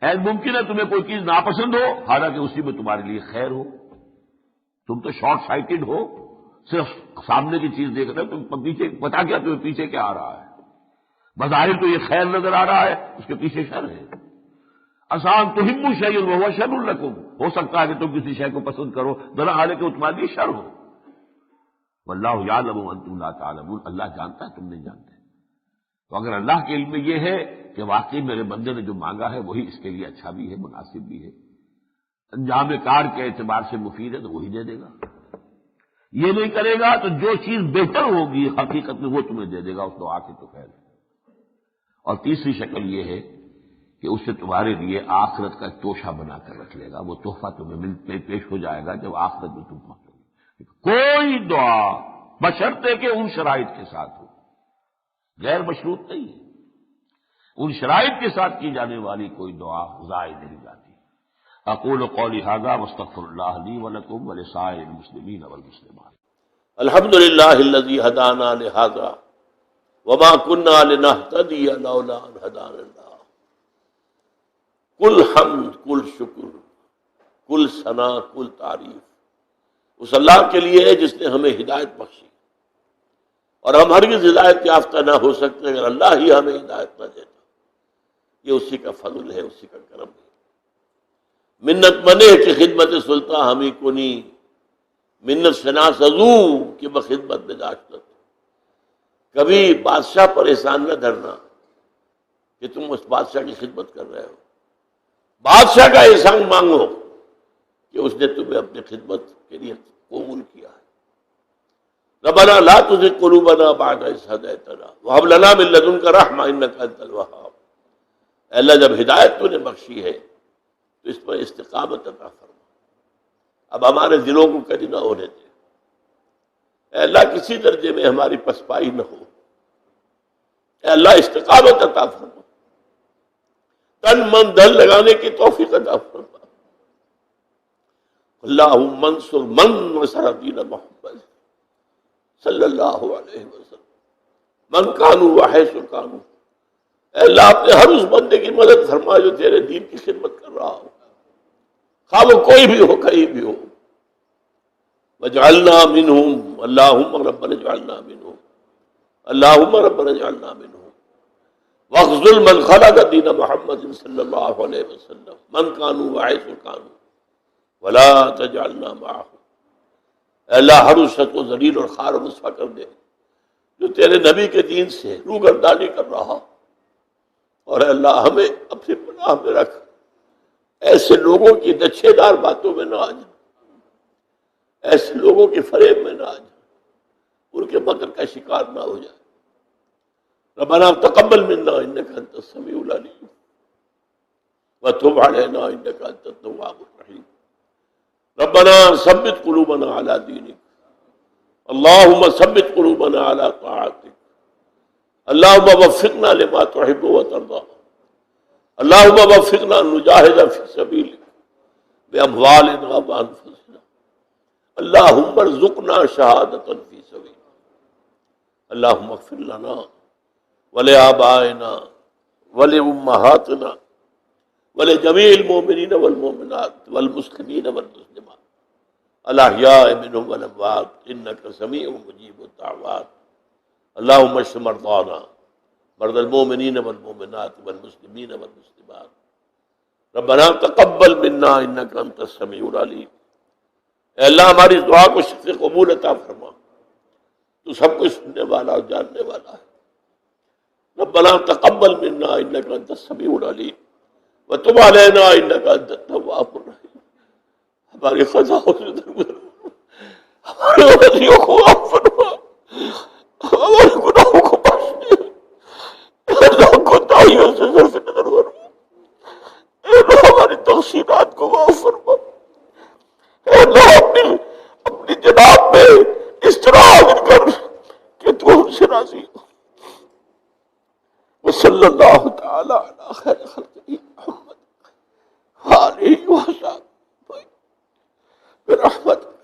ممکن ہے تمہیں کوئی چیز ناپسند ہو حالانکہ اسی میں تمہارے لیے خیر ہو، تم تو شارٹ سائٹڈ ہو، صرف سامنے کی چیز دیکھ رہے ہو، تم پیچھے پتا کیا تمہیں پیچھے کیا آ رہا ہے، بظاہر تو یہ خیر نظر آ رہا ہے، اس کے پیچھے شر ہے۔ آسان تحبوا شیئا وہو شر لکم، ہو سکتا ہے کہ تم کسی شے کو پسند کرو ذرا حالانکہ وہ تمہارے لیے شر ہو۔ واللہ یعلم وانتم لا تعلمون، اللہ جانتا ہے تم نہیں جانتے۔ تو اگر اللہ کے علم میں یہ ہے کہ واقعی میرے بندے نے جو مانگا ہے وہی اس کے لیے اچھا بھی ہے، مناسب بھی ہے، انجام کار کے اعتبار سے مفید ہے، تو وہی دے دے گا۔ یہ نہیں کرے گا تو جو چیز بہتر ہوگی حقیقت میں وہ تمہیں دے دے گا، اس دعا کی تو خیر ہے۔ اور تیسری شکل یہ ہے کہ اس سے تمہارے لیے آخرت کا توشہ بنا کر رکھ لے گا، وہ تحفہ تمہیں پیش ہو جائے گا جب آخرت میں تم پہنچو گے۔ کوئی دعا بشرطے کہ ان شرائط کے ساتھ ہو، غیر مشروط نہیں ہے، ان شرائط کے ساتھ کی جانے والی کوئی دعا ضائع نہیں جاتی۔ اقول قولی ھذا واستغفر اللہ لی ولکم ولسائر المسلمین والمسلمات۔ الحمد للہ الذی ہدانا لہذا وما كنا لنہتدی لولا ان ہدانا اللہ۔ کل حمد، کل شکر، کل ثنا، کل تعریف اس اللہ کے لیے ہے جس نے ہمیں ہدایت بخشی، اور ہم ہرگز ہدایت یافتہ نہ ہو سکتے اگر اللہ ہی ہمیں ہدایت نہ دیتا۔ یہ اسی کا فضل ہے، اسی کا کرم ہے۔ منت منے کی خدمت سلطان ہمیں کنی، منت شناس ازو کہ بخدمت نجاشت۔ کبھی بادشاہ پر احسان نہ دھرنا کہ تم اس بادشاہ کی خدمت کر رہے ہو، بادشاہ کا احسان مانگو کہ اس نے تمہیں اپنی خدمت کے لیے قبول کیا ہے۔ ربنا لا تزغ قلوبنا بعد إذ هديتنا وهب لنا من لدنك رحمة إنك أنت الوهاب۔ اے اللہ جب ہدایت تو نے بخشی ہے تو اس پر استقامت عطا فرما، اب ہمارے دلوں کو کدی نہ ہونے دے۔ اے اللہ کسی درجے میں ہماری پسپائی نہ ہو، اے اللہ استقامت عطا فرما، تن من دل لگانے کی توفیق عطا فرما۔ اللہم انصر من نصر دین محمد صلی اللہ علیہ وسلم من کانوا وحیث کانوا۔ اے اللہ اپنے ہر اس بندے کی مدد فرما جو تیرے دین کی خدمت کر رہا ہو، خواہ وہ کوئی بھی ہو، کہیں بھی ہو۔ وجعلنا منہم، اللہم ربنا اجعلنا منہم، اللہم ربنا اجعلنا منہم۔ واخذل من خلق دین محمد صلی اللہ علیہ وسلم من کانوا وحیث کانوا ولا تجعلنا معهم۔ اے اللہ ہر اس شخص کو ذلیل اور خوار و رسوا کر دے جو تیرے نبی کے دین سے روگردانی کر رہا، اور اے اللہ ہمیں اپنی پناہ میں رکھ، ایسے لوگوں کی نچھے دار باتوں میں نہ آ جا، ایسے لوگوں کے فریب میں نہ آ جا، ان کے مکر کا شکار نہ ہو جائے۔ ربنا تقبل منا انک انت السمیع العلیم وتب علینا انک انت التواب الرحیم۔ ربنا ثبت قلوبنا على دینک، اللہم ثبت قلوبنا على طاعتک، اللہم وفقنا لما تحب وترضى، اللہم وفقنا نجاہد فی سبیلک باموالنا وانفسنا، اللہم ارزقنا شہادۃ فی سبیلک، اللہم اغفر لنا ولآبائنا ولأمہاتنا ولجمیع المؤمنین والمؤمنات والمسلمین والمسلمات الاحیاء منهم والاموات انک سمیع مجیب الدعوات اللہم اشف مرضانا مرضى المؤمنین والمؤمنات والمسلمین والمسلمات ربنا تقبل منا انک انت السمیع العلیم۔ اے اللہ ہماری دعا کو شفق قبول عطا فرما، تو سب کچھ سننے والا اور جاننے والا ہے۔ ربنا تقبل منا انک انت السمیع العلیم وتب علینا انک انت التواب الرحیم۔ ہماری خطاؤں سے درگزر، ہمارے غلطیوں کو معاف فرما، ہمارے گناہوں کو بخش دے، اللہ کوتاہیوں سے صرف نظر فرما، اے اللہ ہماری تقصیرات کو معاف فرما، اے اللہ اپنی جناب میں اس طرح حاضر کر کہ تو ہم سے راضی ہو۔ وصلی اللہ تعالی علی خیر خلقہ محمد وآلہ وصحبہ برحمتک